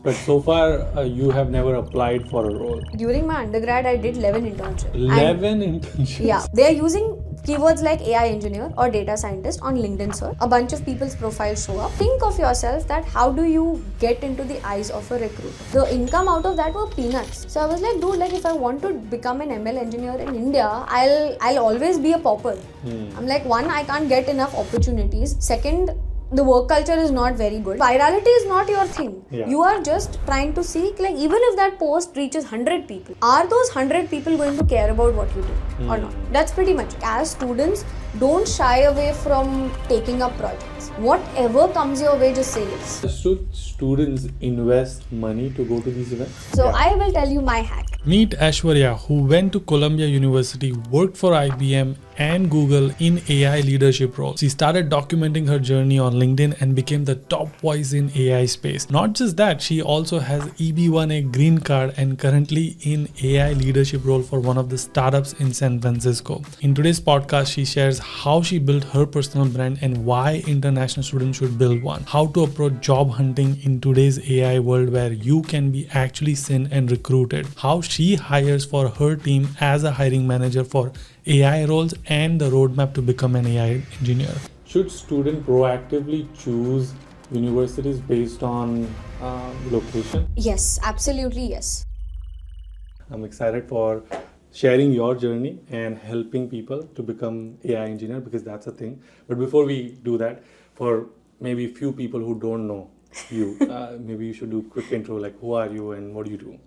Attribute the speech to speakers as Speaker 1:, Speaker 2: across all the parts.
Speaker 1: but so far you have never applied for a role.
Speaker 2: During my undergrad, I did 11 internships.
Speaker 1: 11 internships?
Speaker 2: Yeah, they are using keywords like AI engineer or data scientist on LinkedIn search. A bunch of people's profiles show up. Think of yourself that how do you get into the eyes of a recruiter? The income out of that were peanuts. So I was like, dude, like if I want to become an ML engineer in India, I'll always be a pauper. I'm like, one, I can't get enough opportunities. Second, the work culture is not very good. Virality is not your thing.
Speaker 1: Yeah.
Speaker 2: You are just trying to seek, like, even if that post reaches 100 people, are those 100 people going to care about what you do or not? That's pretty much it. As students, don't shy away from taking up projects. Whatever comes your way, just say yes.
Speaker 1: Should students invest money to go to these events?
Speaker 2: So I will tell you my hack.
Speaker 3: Meet Aishwarya, who went to Columbia University, worked for IBM and Google in AI leadership roles. She started documenting her journey on LinkedIn and became the top voice in AI space. Not just that, she also has EB1A green card and currently in AI leadership role for one of the startups in San Francisco. In today's podcast, she shares how she built her personal brand and why international students should build one, how to approach job hunting in today's AI world where you can be actually seen and recruited, how she hires for her team as a hiring manager for AI roles, and the roadmap to become an AI engineer.
Speaker 1: Should students proactively choose universities based on location?
Speaker 2: Yes, absolutely yes.
Speaker 1: I'm excited for sharing your journey and helping people to become AI engineer because that's a thing. But before we do that, for maybe few people who don't know you, maybe you should do a quick intro, like who are you and what do you do?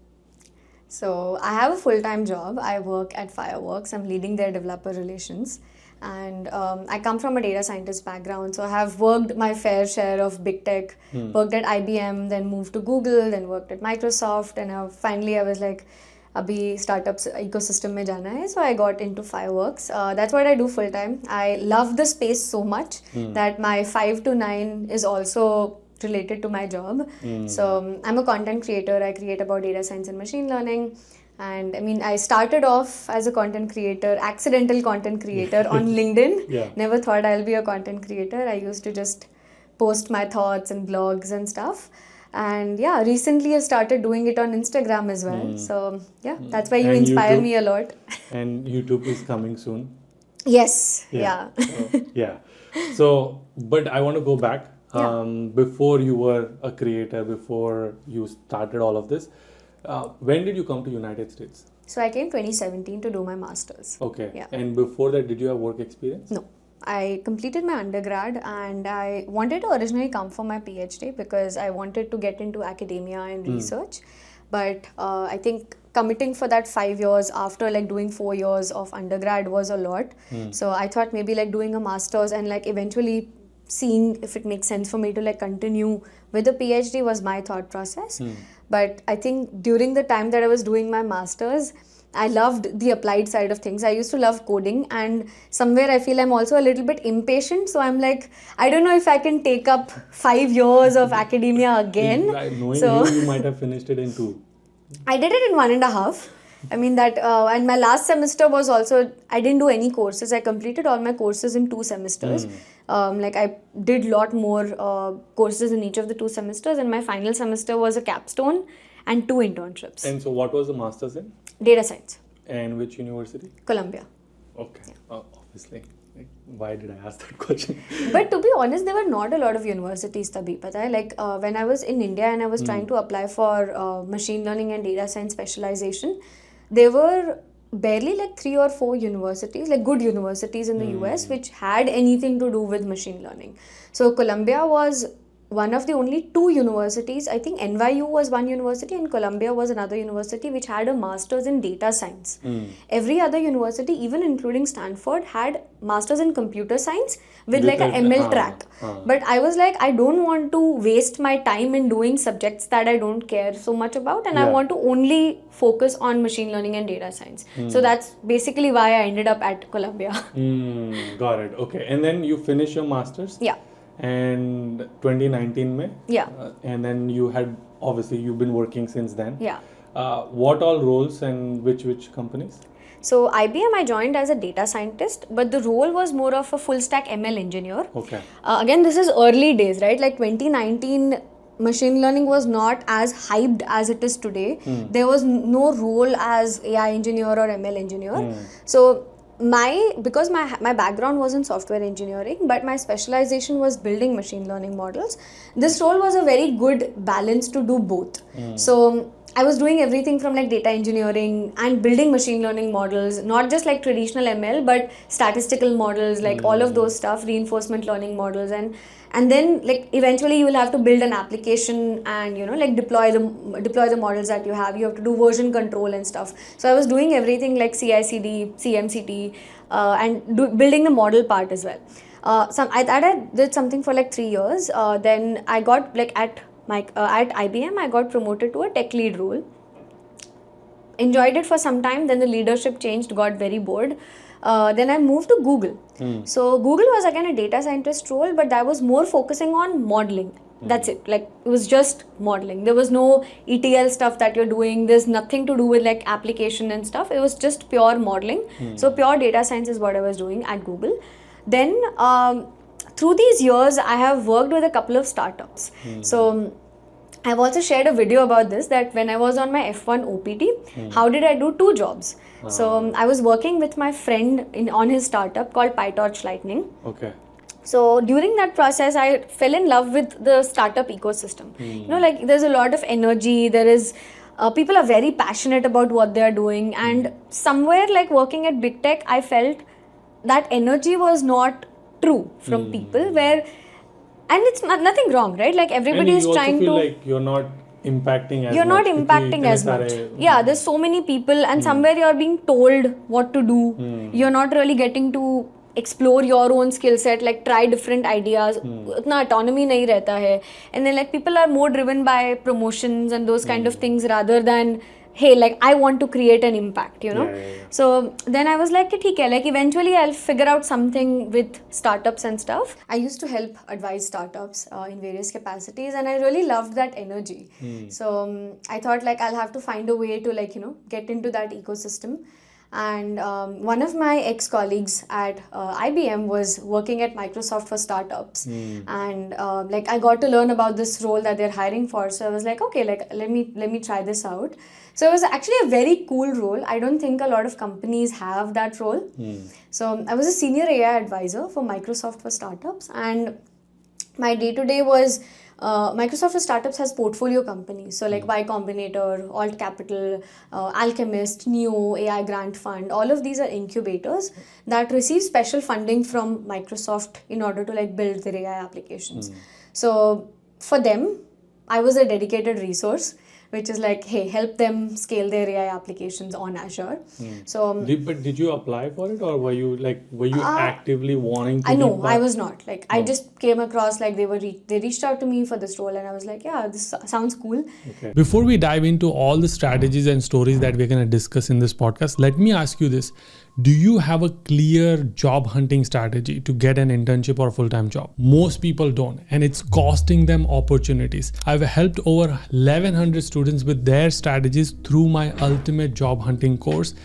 Speaker 2: So I have a full-time job. I work at Fireworks. I'm leading their developer relations. And I come from a data scientist background. So I have worked my fair share of big tech, worked at IBM, then moved to Google, then worked at Microsoft. And finally I was like, abhi startups ecosystem mein jana hai. So I got into Fireworks. That's what I do full-time. I love the space so much that my 5 to 9 is also related to my job. So I'm a content creator. I create about data science and machine learning. And I mean, I started off as a content creator, accidental content creator on LinkedIn.
Speaker 1: Yeah.
Speaker 2: Never thought I'll be a content creator. I used to just post my thoughts and blogs and stuff. And yeah, recently I started doing it on Instagram as well. So yeah, that's why you
Speaker 1: And
Speaker 2: inspire
Speaker 1: YouTube?
Speaker 2: me a lot.
Speaker 1: And YouTube is coming soon.
Speaker 2: Yes. Yeah.
Speaker 1: Yeah. So, but I want to go back. Before you were a creator, before you started all of this, when did you come to United States?
Speaker 2: So I came 2017 to do my master's.
Speaker 1: Okay.
Speaker 2: Yeah.
Speaker 1: And before that, did you have work experience?
Speaker 2: No. I completed my undergrad and I wanted to originally come for my PhD because I wanted to get into academia and research. But I think committing for that 5 years after like doing 4 years of undergrad was a lot. So I thought maybe like doing a master's and like eventually seeing if it makes sense for me to like continue with the PhD was my thought process. But I think during the time that I was doing my master's, I loved the applied side of things. I used to love coding and somewhere I feel I'm also a little bit impatient. So I'm like, I don't know if I can take up 5 years of academia again.
Speaker 1: Knowing
Speaker 2: So
Speaker 1: you might have finished it in 2.
Speaker 2: I did it in 1.5. I mean that, and my last semester was also, I didn't do any courses. I completed all my courses in 2 semesters. Like I did lot more courses in each of the 2 semesters, and my final semester was a capstone and 2 internships.
Speaker 1: And so what was the master's in?
Speaker 2: Data science,
Speaker 1: And which university?
Speaker 2: Columbia.
Speaker 1: Okay. Obviously. Like, why did I ask that question?
Speaker 2: But to be honest, there were not a lot of universities tabhi pata hai. Like when I was in India and I was trying to apply for machine learning and data science specialization, there were barely like 3 or 4 universities, like good universities in the US, which had anything to do with machine learning. So Columbia was one of the only 2 universities. I think NYU was one university and Columbia was another university which had a master's in data science. Every other university, even including Stanford, had masters in computer science with like a ML track. But I was like, I don't want to waste my time in doing subjects that I don't care so much about, and I want to only focus on machine learning and data science. So that's basically why I ended up at Columbia.
Speaker 1: Got it. Okay. And then you finish your master's?
Speaker 2: Yeah.
Speaker 1: And 2019 mein?
Speaker 2: Yeah.
Speaker 1: And then you had, obviously you've been working since then.
Speaker 2: Yeah.
Speaker 1: What all roles and which companies?
Speaker 2: So IBM I joined as a data scientist, but the role was more of a full stack ML engineer.
Speaker 1: Okay.
Speaker 2: Again, this is early days, right? Like 2019, machine learning was not as hyped as it is today. There was no role as AI engineer or ML engineer. So because my background was in software engineering, but my specialization was building machine learning models, this role was a very good balance to do both. So I was doing everything from like data engineering and building machine learning models, not just like traditional ML, but statistical models, like all of those stuff, reinforcement learning models, and then like eventually you will have to build an application and like deploy the models that you have. You have to do version control and stuff. So I was doing everything like CI/CD, CMCT, and building the model part as well. I did something for like 3 years. Then I got like at IBM, I got promoted to a tech lead role. Enjoyed it for some time, then the leadership changed, got very bored. Then I moved to Google. So Google was again a data scientist role, but that was more focusing on modeling. That's it. Like it was just modeling. There was no ETL stuff that you're doing. There's nothing to do with like application and stuff. It was just pure modeling. So pure data science is what I was doing at Google. Then through these years, I have worked with a couple of startups. So I've also shared a video about this, that when I was on my F1 OPT, how did I do 2 jobs? So I was working with my friend on his startup called PyTorch Lightning.
Speaker 1: Okay.
Speaker 2: So during that process, I fell in love with the startup ecosystem. Like there's a lot of energy. There is people are very passionate about what they are doing, and somewhere like working at big tech, I felt that energy was not true from people, where, and it's nothing wrong, right? Like everybody is trying to.
Speaker 1: You also feel like you're not impacting as
Speaker 2: you're
Speaker 1: much.
Speaker 2: not impacting as much. Yeah, there's so many people, and somewhere you're being told what to do. You're not really getting to explore your own skill set, like try different ideas. Utna autonomy nahi rehta hai. And then like people are more driven by promotions and those kind of things rather than, hey, like I want to create an impact,
Speaker 1: Yeah.
Speaker 2: So then I was like, theek hai, like eventually I'll figure out something with startups and stuff. I used to help advise startups in various capacities, and I really loved that energy. So I thought like I'll have to find a way to like, get into that ecosystem. And one of my ex-colleagues at IBM was working at Microsoft for startups. And like I got to learn about this role that they're hiring for. So I was like, okay, like let me try this out. So it was actually a very cool role. I don't think a lot of companies have that role. So I was a senior AI advisor for Microsoft for startups, and my day-to-day was Microsoft for Startups has portfolio companies. So like Y Combinator, Alt Capital, Alchemist, Neo, AI Grant Fund. All of these are incubators that receive special funding from Microsoft in order to like build their AI applications. So for them, I was a dedicated resource, which is like, hey, help them scale their AI applications on Azure. So,
Speaker 1: but did you apply for it, or were you actively wanting to?
Speaker 2: No, I was not. Like I just came across like they reached out to me for this role, and I was like, yeah, this sounds cool.
Speaker 1: Okay.
Speaker 3: Before we dive into all the strategies and stories that we're going to discuss in this podcast, let me ask you this. Do you have a clear job hunting strategy to get an internship or full-time job? Most people don't, and it's costing them opportunities. I've helped over 1,100 students with their strategies through my ultimate job hunting course.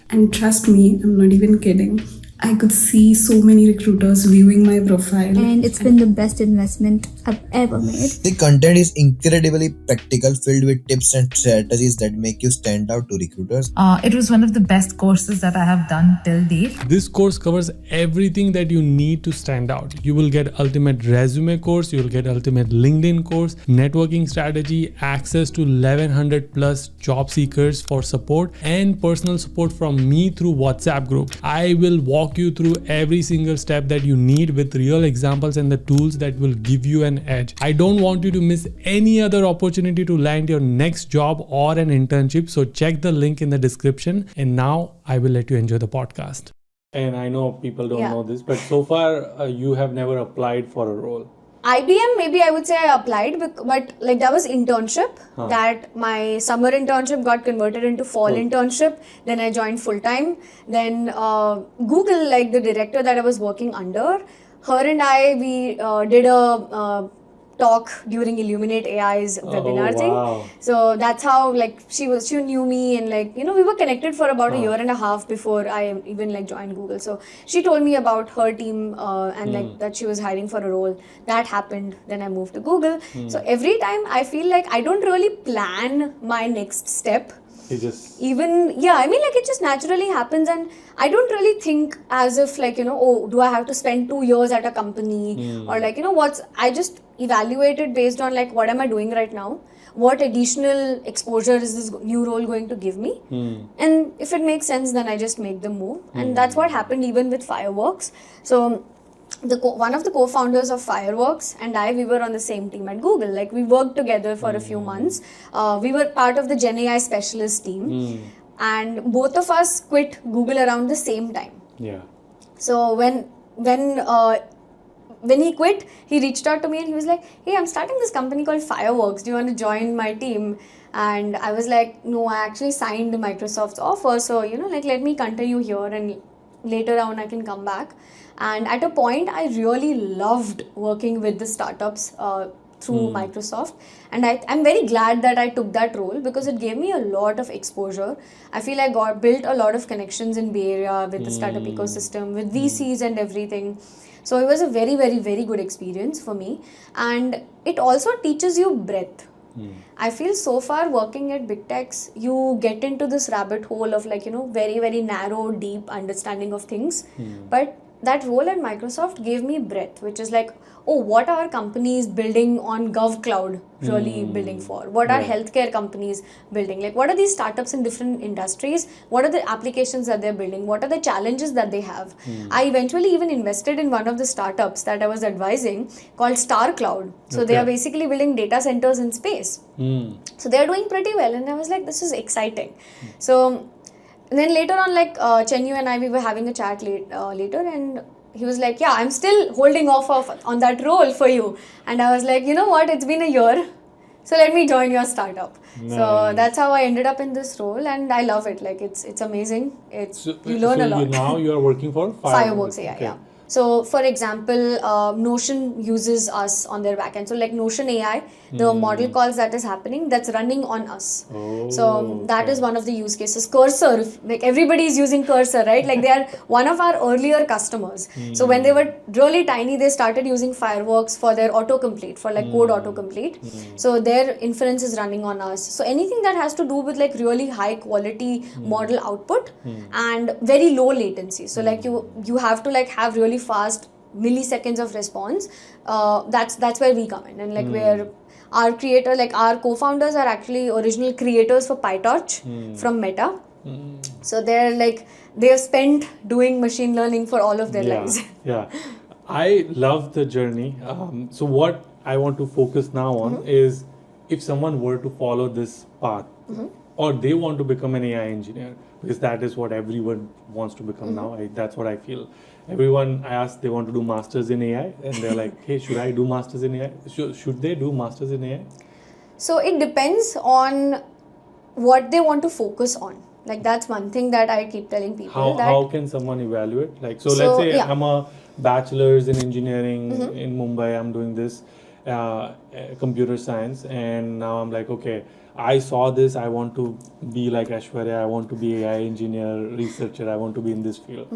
Speaker 4: And trust me, I'm not even kidding. I could see so many recruiters viewing my profile.
Speaker 5: And it's been the best investment I've ever made.
Speaker 6: The content is incredibly practical, filled with tips and strategies that make you stand out to recruiters.
Speaker 7: It was one of the best courses that I have done till date.
Speaker 3: This course covers everything that you need to stand out. You will get ultimate resume course, you will get ultimate LinkedIn course, networking strategy, access to 1,100 plus job seekers for support, and personal support from me through WhatsApp group. I will walk you through every single step that you need with real examples and the tools that will give you an edge. I don't want you to miss any other opportunity to land your next job or an internship. So check the link in the description. And now I will let you enjoy the podcast.
Speaker 1: And I know people don't know this, but so far you have never applied for a role.
Speaker 2: IBM, maybe I would say I applied, but like that was internship. That my summer internship got converted into fall internship. Then I joined full time. Then Google, like the director that I was working under, her and I, we did a talk during Illuminate AI's webinar
Speaker 1: wow.
Speaker 2: thing. So that's how like she knew me, and like, you know, we were connected for about a year and a half before I even like joined Google. So she told me about her team and like that she was hiring for a role. That happened. Then I moved to Google. So every time I feel like I don't really plan my next step.
Speaker 1: It just
Speaker 2: I mean, like, it just naturally happens, and I don't really think as if like, you know, oh, do I have to spend 2 years at a company or like, you know, I just evaluate it based on like, what am I doing right now, what additional exposure is this new role going to give me, and if it makes sense, then I just make the move. And that's what happened even with Fireworks. So one of the co-founders of Fireworks and we were on the same team at Google. Like, we worked together for a few months. We were part of the Gen AI specialist team, and both of us quit Google around the same time.
Speaker 1: yeah.
Speaker 2: So when he quit, he reached out to me and he was like, "Hey, I'm starting this company called Fireworks. Do you want to join my team?" And I was like, "No, I actually signed Microsoft's offer. So, you know, like, let me continue here and later on I can come back." And at a point, I really loved working with the startups through Microsoft. And I'm very glad that I took that role because it gave me a lot of exposure. I feel I built a lot of connections in Bay Area with the startup ecosystem, with VCs and everything. So it was a very, very, very good experience for me. And it also teaches you breadth. I feel so far working at big techs, you get into this rabbit hole of like, you know, very, very narrow, deep understanding of things. But that role at Microsoft gave me breadth, which is like, oh, what are companies building on GovCloud really building for? What are healthcare companies building? Like, what are these startups in different industries? What are the applications that they're building? What are the challenges that they have? I eventually even invested in one of the startups that I was advising called Star Cloud. So they are basically building data centers in space. So they're doing pretty well. And I was like, this is exciting. So then later on, like Chenyu and we were having a chat later, and he was like, yeah, I'm still holding off on that role for you. And I was like, you know what, it's been a year, so let me join your startup. So that's how I ended up in this role, and I love it. Like, it's amazing. You learn a lot.
Speaker 1: Now you are working for
Speaker 2: Fireworks, yeah. So, for example, Notion uses us on their backend. So, like Notion AI, the model calls that is happening, that's running on us. So, that is one of the use cases. Cursor, like everybody is using Cursor, right? Like, they are one of our earlier customers. So, when they were really tiny, they started using Fireworks for their autocomplete, for like code autocomplete. So, their inference is running on us. So, anything that has to do with like really high quality model output and very low latency. So, like you have to like have really fast milliseconds of response. That's where we come in, and like where our creator, like our co-founders are actually original creators for PyTorch from Meta. So they've spent doing machine learning for all of their lives.
Speaker 1: Yeah, I love the journey. So what I want to focus now on is, if someone were to follow this path, or they want to become an AI engineer, because that is what everyone wants to become now. That's what I feel. Everyone I ask, they want to do masters in AI, and they're like, hey, should I do masters in AI? Should they do masters in AI?
Speaker 2: So it depends on what they want to focus on. Like, that's one thing that I keep telling people.
Speaker 1: How can someone evaluate? Like, so let's say I'm a bachelor's in engineering in Mumbai. I'm doing this computer science, and now I'm like, okay, I saw this. I want to be like Aishwarya. I want to be AI engineer, researcher. I want to be in this field.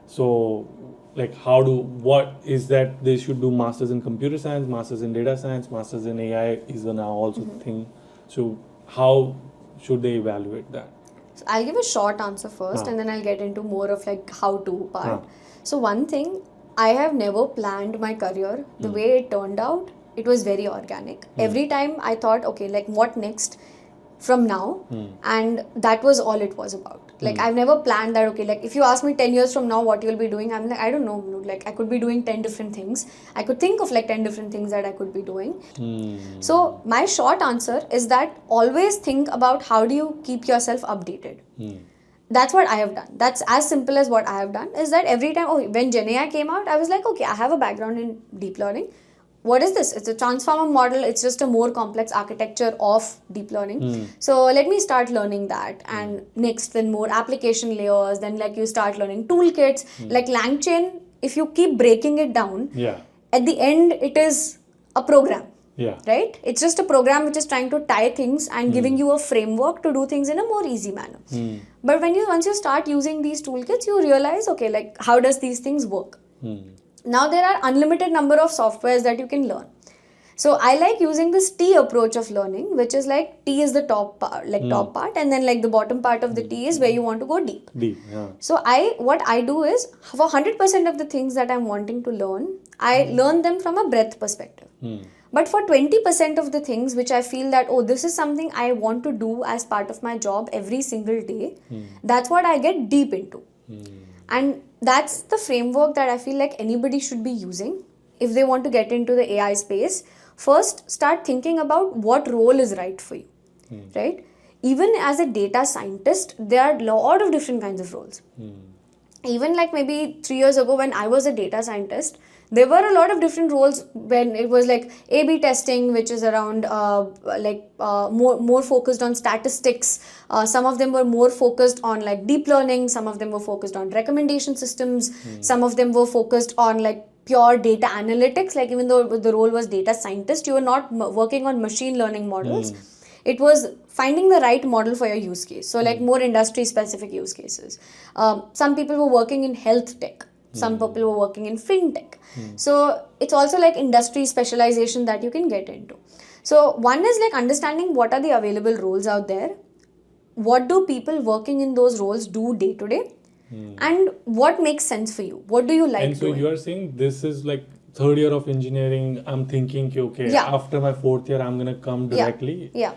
Speaker 1: So, like, what is that they should do masters in computer science, masters in data science, masters in AI is now also thing. So how should they evaluate that?
Speaker 2: So I'll give a short answer first, and then I'll get into more of like how to part. So one thing, I have never planned my career. The way it turned out, it was very organic. Every time I thought, okay, like what next from now? And that was all it was about. Like, I've never planned that, okay, like if you ask me 10 years from now what you'll be doing, I'm like, I don't know. Like, I could be doing 10 different things. I could think of like 10 different things that I could be doing. So my short answer is that always think about how do you keep yourself updated. That's what I have done. That's as simple as what I have done, is that every time, when Gen AI came out, I was like, okay, I have a background in deep learning. What is this? It's a transformer model. It's just a more complex architecture of deep learning. So let me start learning that. And next, then more application layers. Then like you start learning toolkits. Like LangChain, if you keep breaking it down, at the end, it is a program.
Speaker 1: Yeah.
Speaker 2: Right? It's just a program which is trying to tie things and giving you a framework to do things in a more easy manner. But once you start using these toolkits, you realize, okay, like how does these things work? Now there are unlimited number of softwares that you can learn. So I like using this T approach of learning, which is like T is the top part, top part, and then like the bottom part of the T is where you want to go deep.
Speaker 1: Deep, yeah.
Speaker 2: So what I do is for 100% of the things that I'm wanting to learn, I learn them from a breadth perspective. But for 20% of the things which I feel that, oh, this is something I want to do as part of my job every single day, that's what I get deep into. And that's the framework that I feel like anybody should be using if they want to get into the AI space. First, start thinking about what role is right for you, right? Even as a data scientist, there are a lot of different kinds of roles. Even like maybe 3 years ago when I was a data scientist, there were a lot of different roles when it was like A/B testing, which is around more focused on statistics. Some of them were more focused on like deep learning. Some of them were focused on recommendation systems. Some of them were focused on like pure data analytics. Like even though the role was data scientist, you were not working on machine learning models. It was finding the right model for your use case. So like more industry specific use cases. Some people were working in health tech. Some people were working in fintech. So it's also like industry specialization that you can get into. So one is like understanding what are the available roles out there. What do people working in those roles do day to day? And what makes sense for you? What do you like
Speaker 1: And so
Speaker 2: doing?
Speaker 1: you are saying this is like third year of engineering. I'm thinking, okay,
Speaker 2: Yeah.
Speaker 1: after my fourth year, I'm gonna come directly.
Speaker 2: Yeah.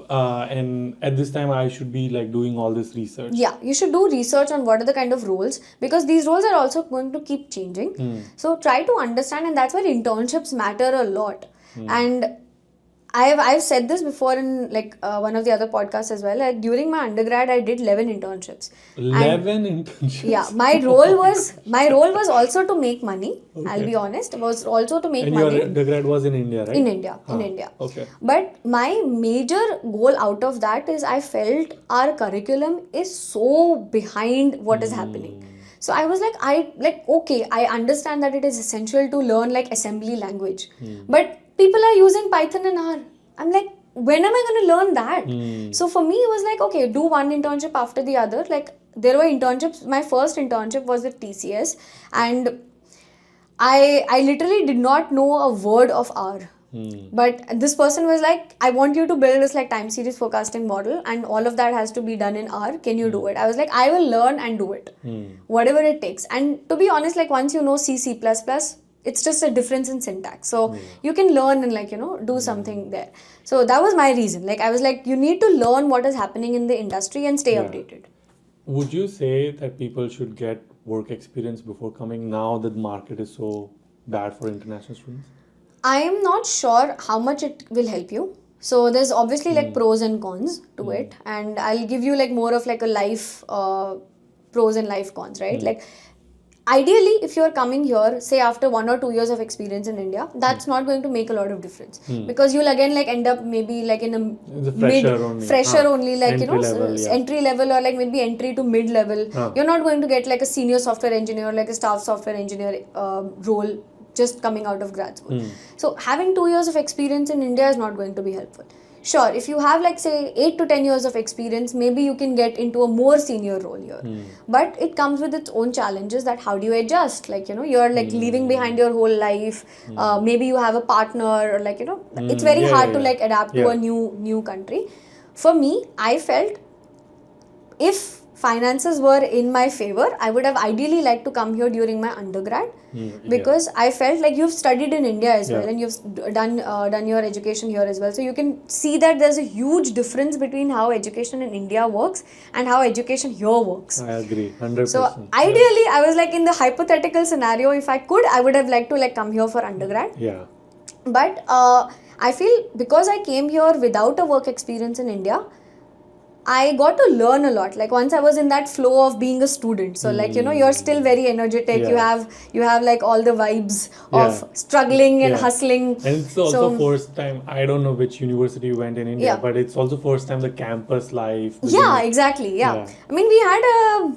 Speaker 1: And at this time, I should be like doing all this research.
Speaker 2: Yeah, you should do research on what are the kind of roles, because these roles are also going to keep changing. So try to understand, and that's where internships matter a lot. And I've said this before in like one of the other podcasts as well. Like during my undergrad, I did 11 internships.
Speaker 1: 11 internships.
Speaker 2: Yeah, my role was also to make money. I'll be honest, it was also to make
Speaker 1: And
Speaker 2: money.
Speaker 1: your undergrad was in India, right?
Speaker 2: In India.
Speaker 1: Okay.
Speaker 2: But my major goal out of that is I felt our curriculum is so behind what is happening. So I was like, okay, I understand that it is essential to learn like assembly language. But people are using Python and R. I'm like, when am I going to learn that? So for me, it was like, okay, do one internship after the other. Like there were internships. My first internship was with TCS, and I literally did not know a word of R. But this person was like, I want you to build this like time series forecasting model, and all of that has to be done in R. Can you do it? I was like, I will learn and do it. Whatever it takes. And to be honest, like once you know C++, it's just a difference in syntax. So you can learn and like, do something there. So that was my reason. Like I was like, you need to learn what is happening in the industry and stay updated.
Speaker 1: Would you say that people should get work experience before coming, now that the market is so bad for international students?
Speaker 2: I am not sure how much it will help you. So there's obviously like pros and cons to it, and I'll give you like more of like a life pros and life cons, right? Like ideally, if you're coming here, say after 1 or 2 years of experience in India, that's not going to make a lot of difference, because you'll again like end up maybe like in a fresher only, like entry level or like maybe entry to mid level. You're not going to get like a senior software engineer, like a staff software engineer role just coming out of grad school. So having 2 years of experience in India is not going to be helpful. Sure, if you have like say 8 to 10 years of experience, maybe you can get into a more senior role here. But it comes with its own challenges, that how do you adjust? Like, you're like leaving behind your whole life. Maybe you have a partner, or like, it's very hard to like adapt to a new country. For me, I felt if finances were in my favor, I would have ideally liked to come here during my undergrad, because I felt like you've studied in India as well, and you've done your education here as well. So you can see that there's a huge difference between how education in India works and how education here works.
Speaker 1: I agree, 100%.
Speaker 2: So ideally, I was like in the hypothetical scenario, if I could, I would have liked to like come here for undergrad.
Speaker 1: Yeah.
Speaker 2: But I feel because I came here without a work experience in India, I got to learn a lot. Like once I was in that flow of being a student. So like, you're still very energetic.
Speaker 1: Yeah.
Speaker 2: You have like all the vibes of struggling and hustling.
Speaker 1: And it's also first time, I don't know which university you went in India, but it's also first time the campus life.
Speaker 2: Yeah, exactly. Yeah. I mean, we had a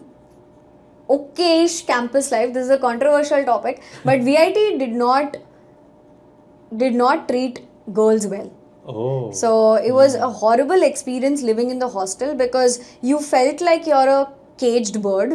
Speaker 2: okayish campus life. This is a controversial topic, but VIT did not treat girls well.
Speaker 1: Oh.
Speaker 2: So it was a horrible experience living in the hostel because you felt like you're a caged bird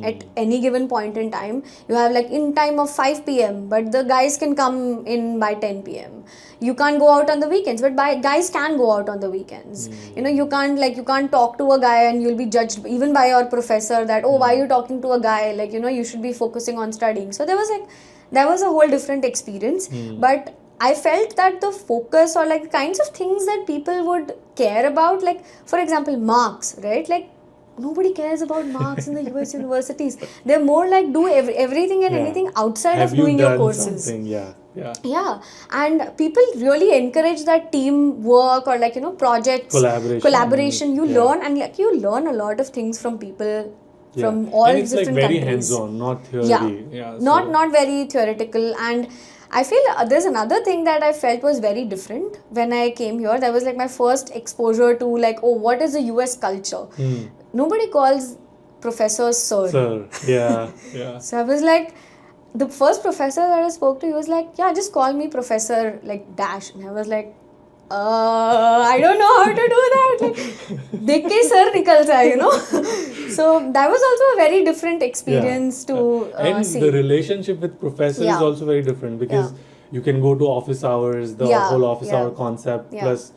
Speaker 2: at any given point in time. You have like in time of 5 p.m. but the guys can come in by 10 p.m. You can't go out on the weekends, but guys can go out on the weekends. You know, you can't talk to a guy and you'll be judged even by your professor that, oh, why are you talking to a guy? Like, you know, you should be focusing on studying. So there was a whole different experience. But I felt that the focus or like kinds of things that people would care about, like for example, marks, right? Like nobody cares about marks in the US universities. They're more like do everything and anything outside
Speaker 1: Have
Speaker 2: of doing your
Speaker 1: done
Speaker 2: courses.
Speaker 1: something? Yeah.
Speaker 2: Yeah, and people really encourage that teamwork or like, you know, projects, collaboration. You learn and like you learn a lot of things from people from all
Speaker 1: and it's
Speaker 2: different
Speaker 1: like very
Speaker 2: countries.
Speaker 1: hands-on, not theory.
Speaker 2: Not very theoretical. And I feel there's another thing that I felt was very different when I came here. That was like my first exposure to like, oh, what is the US culture? Nobody calls professors sir.
Speaker 1: Yeah.
Speaker 2: So I was like, the first professor that I spoke to, he was like, yeah, just call me Professor like Dash. And I was like, I don't know how to do that. Like, dekh ke sir nikal jaye, you know. So that was also a very different experience to
Speaker 1: and
Speaker 2: see.
Speaker 1: the relationship with professors is also very different because you can go to office hours, the whole office hour concept. Plus,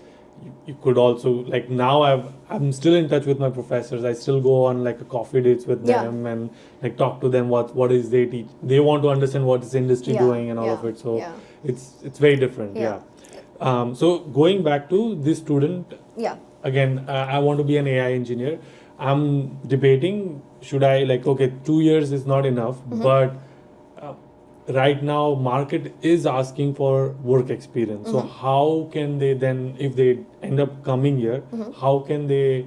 Speaker 1: you could also like now I'm still in touch with my professors. I still go on like a coffee dates with them and like talk to them what is they teach. They want to understand what is industry doing and all of it. So it's very different. So going back to this student. Again, I want to be an AI engineer. I'm debating, should I like, okay, 2 years is not enough, but right now market is asking for work experience. So how can they then, if they end up coming here, how can they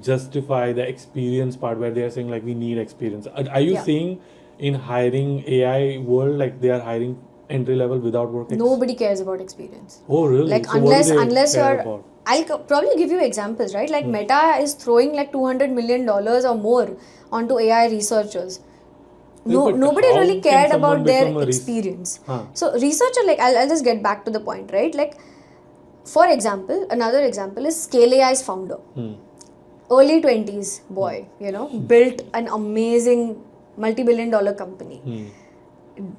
Speaker 1: justify the experience part where they are saying like we need experience? Are you seeing in hiring AI world like they are hiring entry level without work experience?
Speaker 2: Nobody cares about experience.
Speaker 1: Oh really?
Speaker 2: Like
Speaker 1: so
Speaker 2: unless you're
Speaker 1: about?
Speaker 2: I'll probably give you examples, right? Like Meta is throwing like $200 million or more onto AI researchers. Nobody really cared about their experience. So researcher, like I'll just get back to the point, right? Like for example, another example is Scale AI's founder. Early 20s boy, you know, built an amazing multi-billion-dollar company.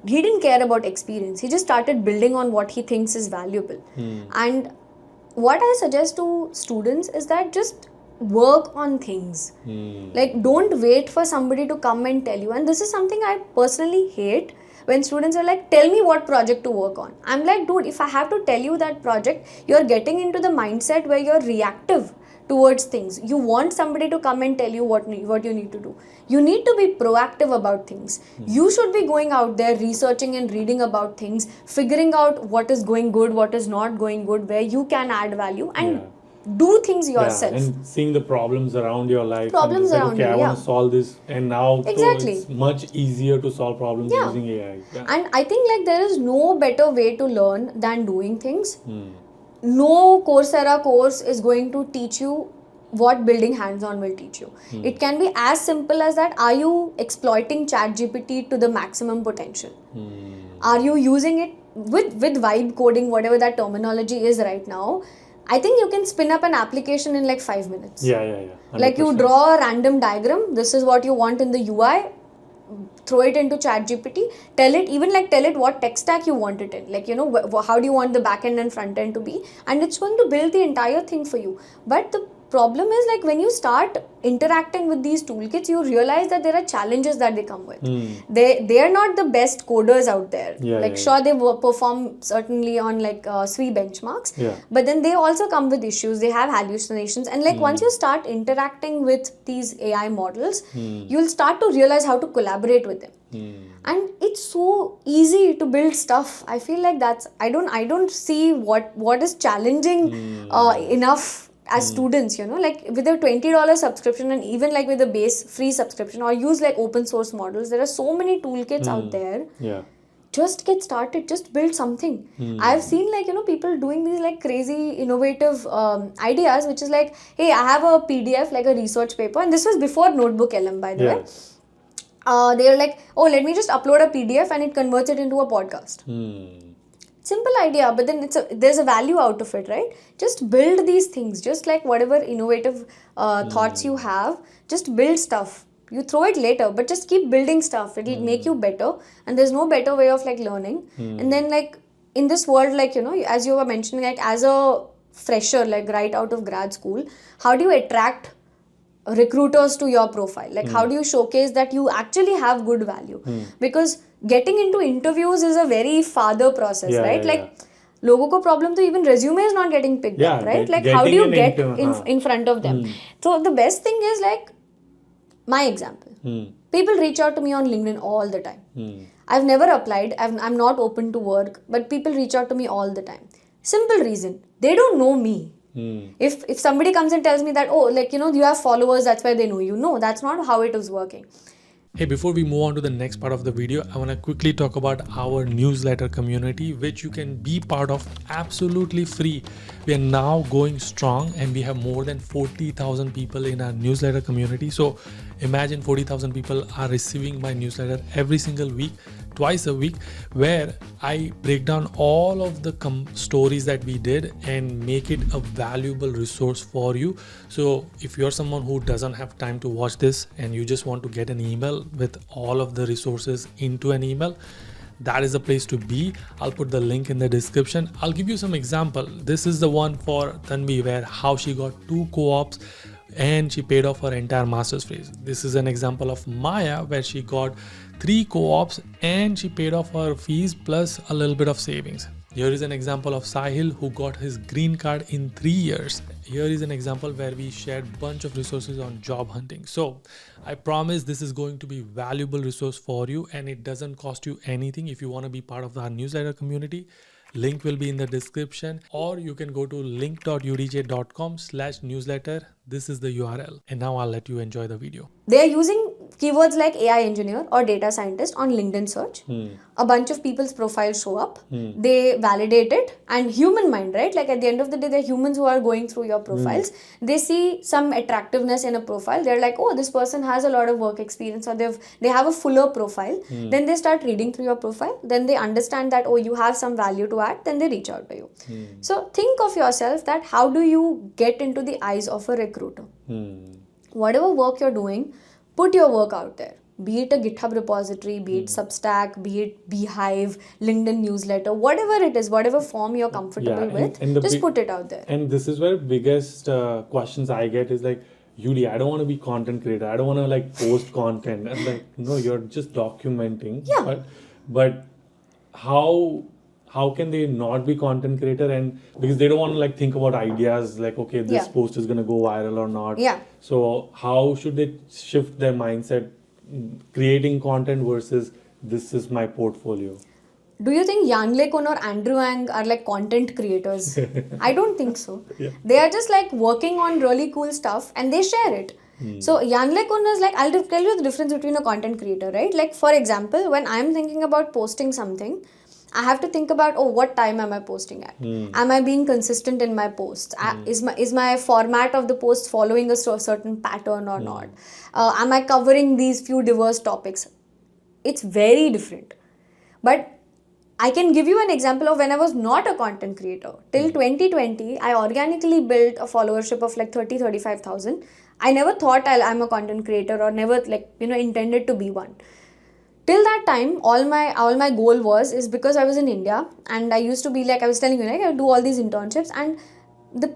Speaker 2: He didn't care about experience. He just started building on what he thinks is valuable. And what I suggest to students is that just work on things. Like don't wait for somebody to come and tell you. And this is something I personally hate, when students are like, tell me what project to work on. I'm like, dude, if I have to tell you that project, you're getting into the mindset where you're reactive towards things. You want somebody to come and tell you what you need to do. You need to be proactive about things. You should be going out there researching and reading about things, figuring out what is going good, what is not going good, where you can add value and do things yourself.
Speaker 1: And seeing the problems around your life.
Speaker 2: Problems
Speaker 1: and
Speaker 2: around
Speaker 1: okay,
Speaker 2: you,
Speaker 1: I want to solve this, and now so it's much easier to solve problems using AI.
Speaker 2: And I think like there is no better way to learn than doing things. No Coursera course is going to teach you what building hands-on will teach you. It can be as simple as that. Are you exploiting ChatGPT to the maximum potential? Are you using it with vibe coding, whatever that terminology is right now? I think you can spin up an application in like 5 minutes.
Speaker 1: Yeah.
Speaker 2: Like you draw a random diagram. This is what you want in the UI. Throw it into ChatGPT. Tell it what tech stack you want it in. Like, you know, how do you want the back end and front end to be? And it's going to build the entire thing for you. But the problem is like when you start interacting with these toolkits, you realize that there are challenges that they come with. They are not the best coders out there. Sure, they perform certainly on like SWE benchmarks, but then they also come with issues. They have hallucinations, and like once you start interacting with these AI models, you'll start to realize how to collaborate with them. And it's so easy to build stuff. I feel like I don't see what is challenging enough as students, you know, like with a $20 subscription and even like with a base free subscription, or use like open source models. There are so many toolkits out there. Just get started, just build something. I've seen like, you know, people doing these like crazy innovative ideas, which is like, hey, I have a PDF, like a research paper, and this was before Notebook LM, by the way. They're like, oh, let me just upload a PDF and it converts it into a podcast. Simple idea, but then there's a value out of it, right? Just build these things, just like whatever innovative thoughts you have, just build stuff. You throw it later, but just keep building stuff. It'll make you better, and there's no better way of like learning. And then like in this world, like, you know, as you were mentioning, like as a fresher, like right out of grad school, how do you attract recruiters to your profile? Like how do you showcase that you actually have good value? Because getting into interviews is a very farther process, right? Like लोगों को problem तो even resume is not getting picked up, right? Like how do you get in front of them? So the best thing is like my example. People reach out to me on LinkedIn all the time. I've never applied. I'm not open to work, but people reach out to me all the time. Simple reason, they don't know me. If somebody comes and tells me that, oh, like, you know, you have followers, that's why they know you. No, that's not how it is working.
Speaker 3: Hey, before we move on to the next part of the video, I want to quickly talk about our newsletter community, which you can be part of absolutely free. We are now going strong and we have more than 40,000 people in our newsletter community. So imagine 40,000 people are receiving my newsletter every single week, twice a week, where I break down all of the stories that we did and make it a valuable resource for you. So if you're someone who doesn't have time to watch this and you just want to get an email with all of the resources into an email, that is the place to be. I'll put the link in the description. I'll give you some example. This is the one for Tanvi, where how she got 2 co-ops and she paid off her entire master's fees. This is an example of Maya, where she got 3 co-ops and she paid off her fees plus a little bit of savings. Here is an example of Sahil, who got his green card in 3 years. Here is an example where we shared a bunch of resources on job hunting. So I promise this is going to be a valuable resource for you, and it doesn't cost you anything. If you want to be part of our newsletter community, link will be in the description, or you can go to link.udj.com/newsletter. This is the URL. And now I'll let you enjoy the video.
Speaker 2: They are using keywords like AI engineer or data scientist on LinkedIn search. A bunch of people's profiles show up. They validate it, and human mind, right? Like at the end of the day, they're humans who are going through your profiles. They see some attractiveness in a profile. They're like, oh, this person has a lot of work experience, or they have a fuller profile. Then they start reading through your profile. Then they understand that, oh, you have some value to add. Then they reach out to you. So think of yourself that how do you get into the eyes of a recruiter? Whatever work you're doing, put your work out there. Be it a GitHub repository, be it Substack, be it Beehive, LinkedIn newsletter, whatever it is, whatever form you're comfortable with, just put it out there.
Speaker 1: And this is where biggest questions I get is like, Yudi, I don't want to be content creator. I don't want to like post content. And like, no, you're just documenting.
Speaker 2: Yeah.
Speaker 1: But how can they not be content creator? And because they don't want to like think about ideas like, okay, this post is going to go viral or not.
Speaker 2: Yeah.
Speaker 1: So how should they shift their mindset, creating content versus this is my portfolio?
Speaker 2: Do you think Yang Lekun or Andrew Ang are like content creators? I don't think so. They are just like working on really cool stuff and they share it. So Yang Lekun is like, I'll tell you the difference between a content creator, right? Like for example, when I'm thinking about posting something, I have to think about, oh, what time am I posting at? Am I being consistent in my posts? Is my format of the post following a certain pattern or not? Am I covering these few diverse topics? It's very different. But I can give you an example of when I was not a content creator. Till 2020, I organically built a followership of like 35,000. I never thought I'm a content creator or never intended to be one. Till that time, all my goal is because I was in India and I used to be like, I was telling you, like I do all these internships and the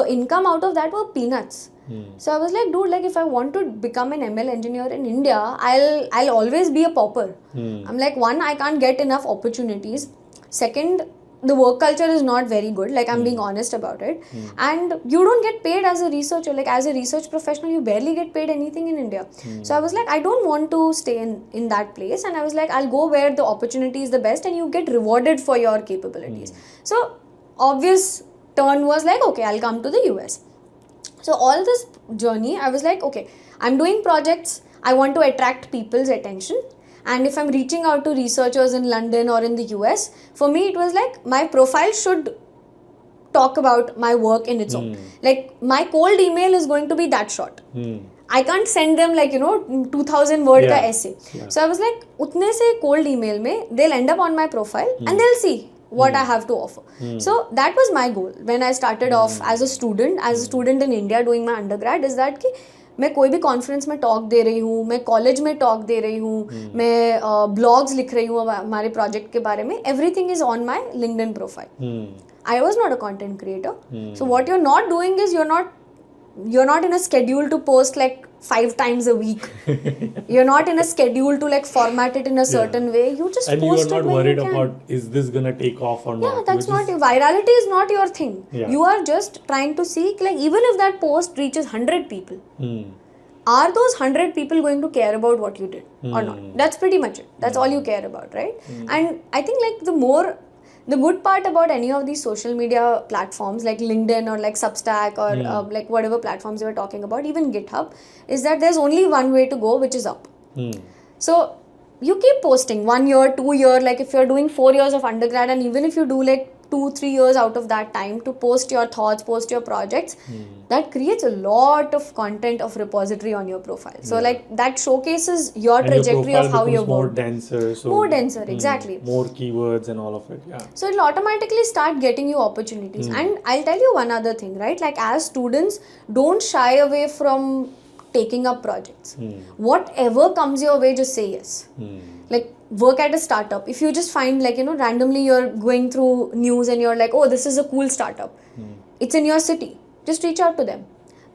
Speaker 2: income out of that were peanuts. So I was like, dude, like if I want to become an ML engineer in India, I'll always be a pauper. I'm like, one, I can't get enough opportunities. Second, the work culture is not very good, like I'm being honest about it. And you don't get paid as a researcher, like as a research professional, you barely get paid anything in India. So I was like, I don't want to stay in that place. And I was like, I'll go where the opportunity is the best and you get rewarded for your capabilities. So obvious turn was like, okay, I'll come to the US. So all this journey, I was like, okay, I'm doing projects, I want to attract people's attention. And if I'm reaching out to researchers in London or in the US, for me it was like my profile should talk about my work in its own. Like my cold email is going to be that short. I can't send them like 2000 word ka essay. So I was like, utne se cold email mein they'll end up on my profile and they'll see what I have to offer. So that was my goal when I started off as a student in India doing my undergrad, is that कि मैं कोई भी conference में talk they रही हूँ, मैं college में talk they रही हूँ, मैं ब्लॉग्स लिख रही हूँ हमारे प्रोजेक्ट के बारे में, everything is on my LinkedIn profile. I was not a content creator. So what you're not doing is you're not in a schedule to post like 5 times a week. You're not in a schedule to like format it in a certain way. You just
Speaker 1: and
Speaker 2: post
Speaker 1: you are
Speaker 2: it
Speaker 1: not
Speaker 2: when
Speaker 1: worried
Speaker 2: you can.
Speaker 1: about is this gonna take off or not.
Speaker 2: Yeah, that's
Speaker 1: You're
Speaker 2: not
Speaker 1: just-
Speaker 2: virality is not your thing.
Speaker 1: Yeah.
Speaker 2: You are just trying to see like even if that post reaches 100 people, are those 100 people going to care about what you did or not? That's pretty much it. That's all you care about, right? And I think like the good part about any of these social media platforms like LinkedIn or like Substack or like whatever platforms we were talking about, even GitHub, is that there's only one way to go, which is up. So you keep posting 1 year, 2 year, like if you're doing 4 years of undergrad, and even if you do like 2-3 years out of that time to post your thoughts, post your projects, that creates a lot of content of repository on your profile. So like that showcases your
Speaker 1: and
Speaker 2: trajectory
Speaker 1: your
Speaker 2: of how
Speaker 1: profile
Speaker 2: you're
Speaker 1: becomes more
Speaker 2: working.
Speaker 1: denser. So
Speaker 2: More denser, exactly.
Speaker 1: More keywords and all of it. Yeah.
Speaker 2: So it'll automatically start getting you opportunities. And I'll tell you one other thing, right? Like as students, don't shy away from taking up projects. Whatever comes your way, just say yes. Like work at a startup. If you just find like, randomly you're going through news and you're like, oh, this is a cool startup. It's in your city. Just reach out to them.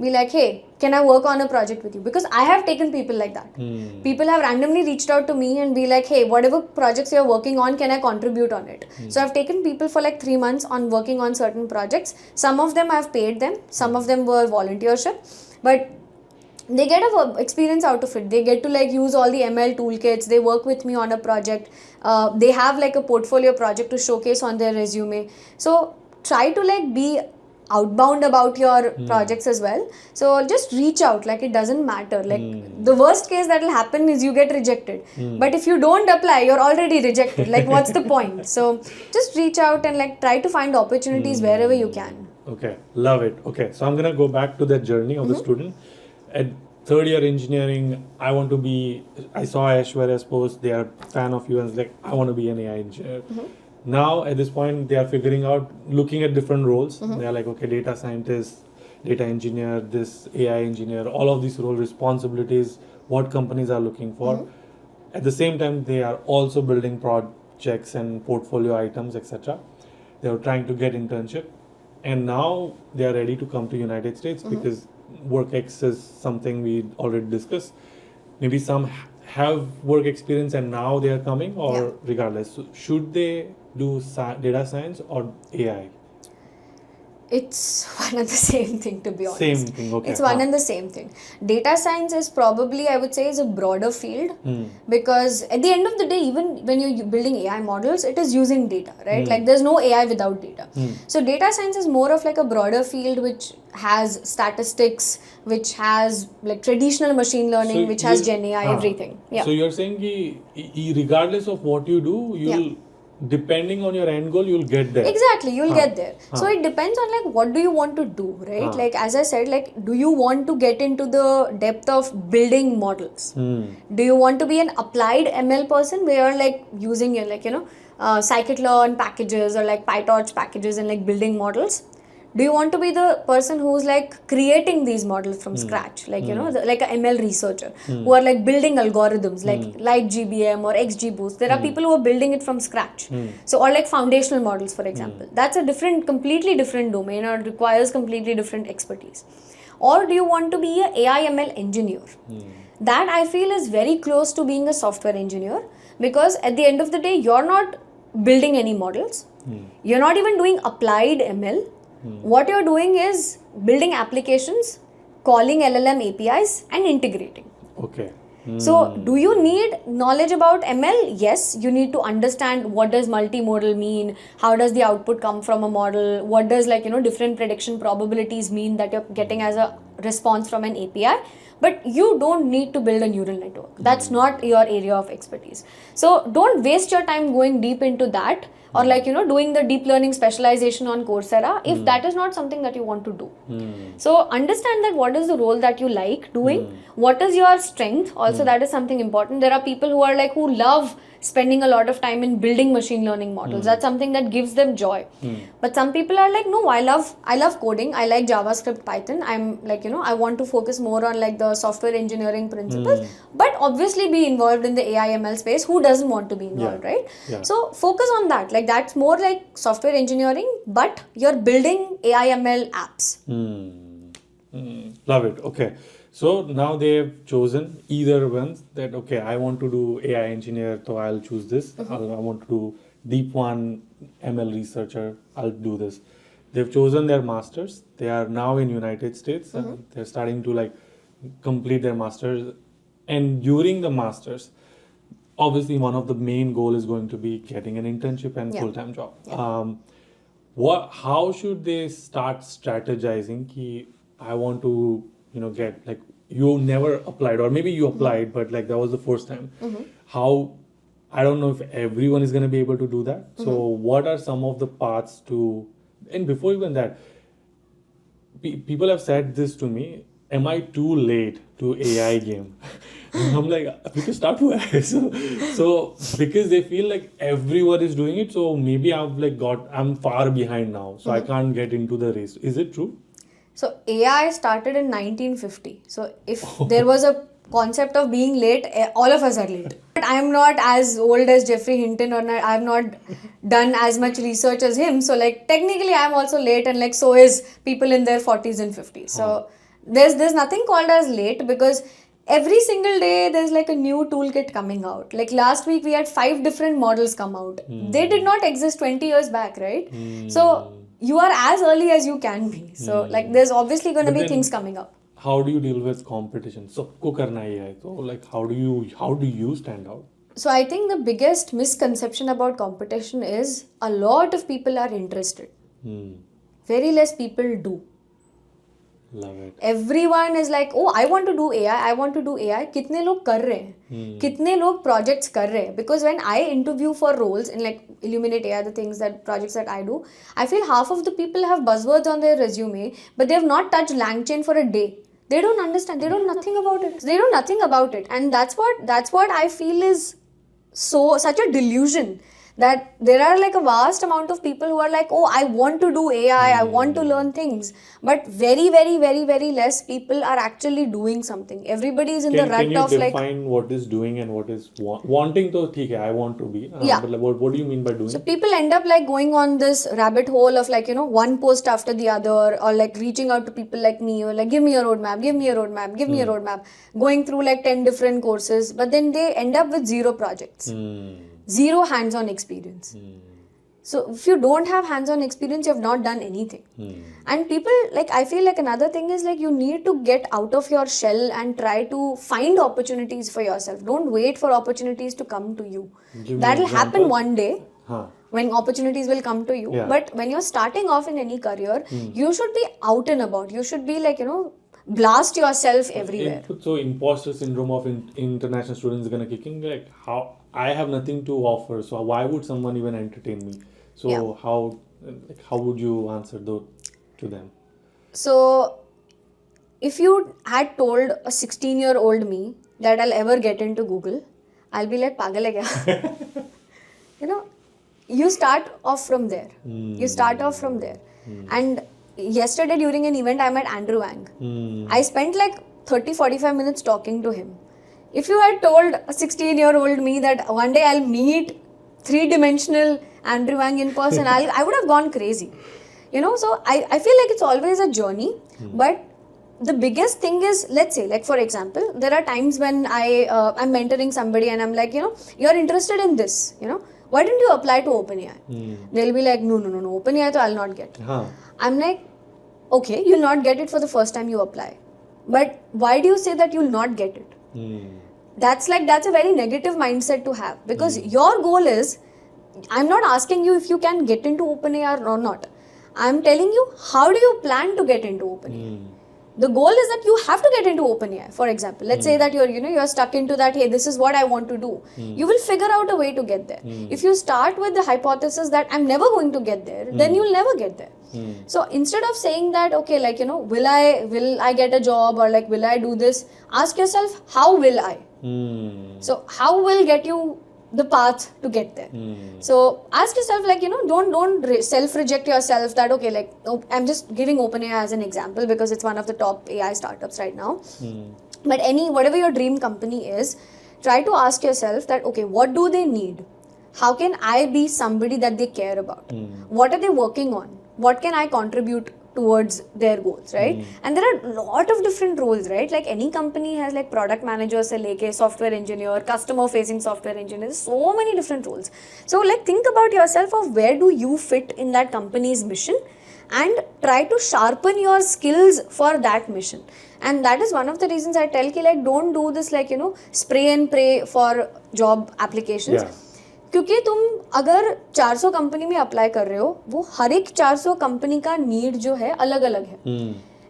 Speaker 2: Be like, hey, can I work on a project with you? Because I have taken people like that. People have randomly reached out to me and be like, hey, whatever projects you're working on, can I contribute on it? So I've taken people for like 3 months on working on certain projects. Some of them I've paid them. Some of them were volunteership. But they get a experience out of it. They get to like use all the ML toolkits. They work with me on a project. They have like a portfolio project to showcase on their resume. So try to like be outbound about your projects as well. So just reach out. Like it doesn't matter. Like the worst case that will happen is you get rejected. But if you don't apply, you're already rejected. Like what's the point? So just reach out and like try to find opportunities wherever you can.
Speaker 1: Okay, love it. Okay, so I'm gonna go back to that journey of the student. At third year engineering, I saw Aishwarya's post, they are a fan of you and it's like, I want to be an AI engineer. Now at this point, they are figuring out, looking at different roles. They are like, okay, data scientist, data engineer, this AI engineer, all of these role responsibilities, what companies are looking for. At the same time, they are also building projects and portfolio items, etc. They are trying to get internship. And now they are ready to come to United States because WorkX is something we already discussed. Maybe some have work experience and now they are coming, or regardless. So should they do data science or AI?
Speaker 2: It's one and the same thing, to be honest.
Speaker 1: Same thing, okay.
Speaker 2: It's one and the same thing. Data science is probably, I would say, is a broader field because at the end of the day, even when you're building AI models, it is using data, right? Like there's no AI without data. So data science is more of like a broader field which has statistics, which has like traditional machine learning,
Speaker 1: So
Speaker 2: which has
Speaker 1: you-
Speaker 2: Gen AI, everything. Yeah.
Speaker 1: So you're saying regardless of what you do, you'll depending on your end goal, you'll get there.
Speaker 2: Exactly, you'll get there. So it depends on like what do you want to do, right? Like as I said, like do you want to get into the depth of building models? Do you want to be an applied ML person where you're like using your like scikit-learn packages or like PyTorch packages and like building models? Do you want to be the person who's like creating these models from scratch, like like an ML researcher who are like building algorithms like LightGBM or XGBoost? There are people who are building it from scratch. So or like foundational models, for example. That's a completely different domain or requires completely different expertise. Or do you want to be a AI ML engineer? That I feel is very close to being a software engineer because at the end of the day, you're not building any models. You're not even doing applied ML. What you're doing is building applications, calling LLM APIs and integrating.
Speaker 1: Okay.
Speaker 2: So do you need knowledge about ML? Yes, you need to understand what does multimodal mean, how does the output come from a model, what does different prediction probabilities mean that you're getting as a response from an API. But you don't need to build a neural network. That's not your area of expertise. So don't waste your time going deep into that or doing the deep learning specialization on Coursera if that is not something that you want to do. So understand that what is the role that you like doing, what is your strength. Also that is something important. There are people who are like who love spending a lot of time in building machine learning models. That's something that gives them joy. But some people are like, no, I love coding. I like JavaScript, Python. I'm like, I want to focus more on like the software engineering principles, but obviously be involved in the AI ML space. Who doesn't want to be involved, right?
Speaker 1: Yeah.
Speaker 2: So focus on that. Like that's more like software engineering, but you're building AI ML apps.
Speaker 1: Love it. Okay. So now they have chosen either one that, okay, I want to do AI engineer, so I'll choose this. I want to do deep one ML researcher, I'll do this. They've chosen their masters. They are now in United States. They're starting to like complete their masters. And during the masters, obviously one of the main goal is going to be getting an internship and full-time job. How should they start strategizing? Ki, I want to, get like, you never applied, or maybe you applied, but like that was the first time. How, I don't know if everyone is going to be able to do that. So what are some of the paths to, and before even that, people have said this to me, am I too late to AI game? And I'm like, we can start where? So because they feel like everyone is doing it, so maybe I'm far behind now, so I can't get into the race. Is it true?
Speaker 2: So AI started in 1950. So if there was a concept of being late, all of us are late. But I'm not as old as Jeffrey Hinton, or I've not done as much research as him. So like technically I'm also late, and like so is people in their 40s and 50s. So there's nothing called as late, because every single day there's like a new toolkit coming out. Like last week we had 5 different models come out. They did not exist 20 years back, right? So you are as early as you can be. So like there's obviously going to be things coming up.
Speaker 1: How do you deal with competition? Sabko karna hi hai. So like how do you stand out?
Speaker 2: So I think the biggest misconception about competition is a lot of people are interested. Very less people do.
Speaker 1: Love it.
Speaker 2: Everyone is like, oh, I want to do AI, I want to do AI. कितने लोग कर रहे हैं? कितने लोग projects कर रहे हैं? Because when I interview for roles in like Illuminate AI, the projects that I do, I feel half of the people have buzzwords on their resume, but they have not touched LangChain for a day. They don't understand. They know nothing about it. They know nothing about it, and that's what I feel is such a delusion. That there are like a vast amount of people who are like, oh, I want to do AI, I want to learn things. But very, very, very, very less people are actually doing something. Everybody is in the rut of like...
Speaker 1: Can you define what is doing and what is wanting? To, okay, I want to be.
Speaker 2: Yeah.
Speaker 1: But what do you mean by doing?
Speaker 2: So people end up like going on this rabbit hole of like, one post after the other, or like reaching out to people like me, or like, give me a roadmap, give me a roadmap, give me a roadmap. Going through like 10 different courses, but then they end up with 0 projects. Zero hands-on experience. So if you don't have hands-on experience, you have not done anything. And people, like, I feel like another thing is like you need to get out of your shell and try to find opportunities for yourself. Don't wait for opportunities to come to you. That'll happen one day. When opportunities will come to you.
Speaker 1: Yeah.
Speaker 2: But when you're starting off in any career, you should be out and about. You should be like, blast yourself everywhere.
Speaker 1: So imposter syndrome of international students is going to kick in. Like, how I have nothing to offer, so why would someone even entertain me? So how would you answer to them?
Speaker 2: So if you had told a 16-year-old me that I'll ever get into Google, I'll be like, pagal hai kya? You start off from there. You start off from there. And yesterday during an event, I met Andrew Wang. I spent like 30-45 minutes talking to him. If you had told a 16-year-old me that one day I'll meet 3-dimensional Andrew Wang in person, I would have gone crazy. So I feel like it's always a journey. But the biggest thing is, let's say, like for example, there are times when I'm mentoring somebody and I'm like, you're interested in this, why don't you apply to OpenAI? They'll be like, no, OpenAI to I'll not get. I'm like, okay, you'll not get it for the first time you apply. But why do you say that you'll not get it? That's a very negative mindset to have, because your goal is, I'm not asking you if you can get into OpenAI or not. I'm telling you, how do you plan to get into OpenAI? The goal is that you have to get into OpenAI. For example, let's say that you're stuck into that, hey, this is what I want to do. You will figure out a way to get there. If you start with the hypothesis that I'm never going to get there, then you'll never get there. So instead of saying that, okay, like, will I get a job, or like, will I do this? Ask yourself, how will I? So how will get you the path to get there. So ask yourself, like, don't self-reject yourself that, okay, like, I'm just giving OpenAI as an example because it's one of the top AI startups right now. But whatever your dream company is, try to ask yourself that, okay, what do they need? How can I be somebody that they care about? What are they working on? What can I contribute towards their goals, right? And there are a lot of different roles, right? Like any company has like product managers, like software engineer, customer facing software engineers, so many different roles. So like think about yourself of where do you fit in that company's mission and try to sharpen your skills for that mission. And that is one of the reasons I tell ki like don't do this like spray and pray for job applications. क्योंकि तुम अगर 400 company में apply कर रहे हो वो हर एक 400 company का नीड जो है अलग अलग है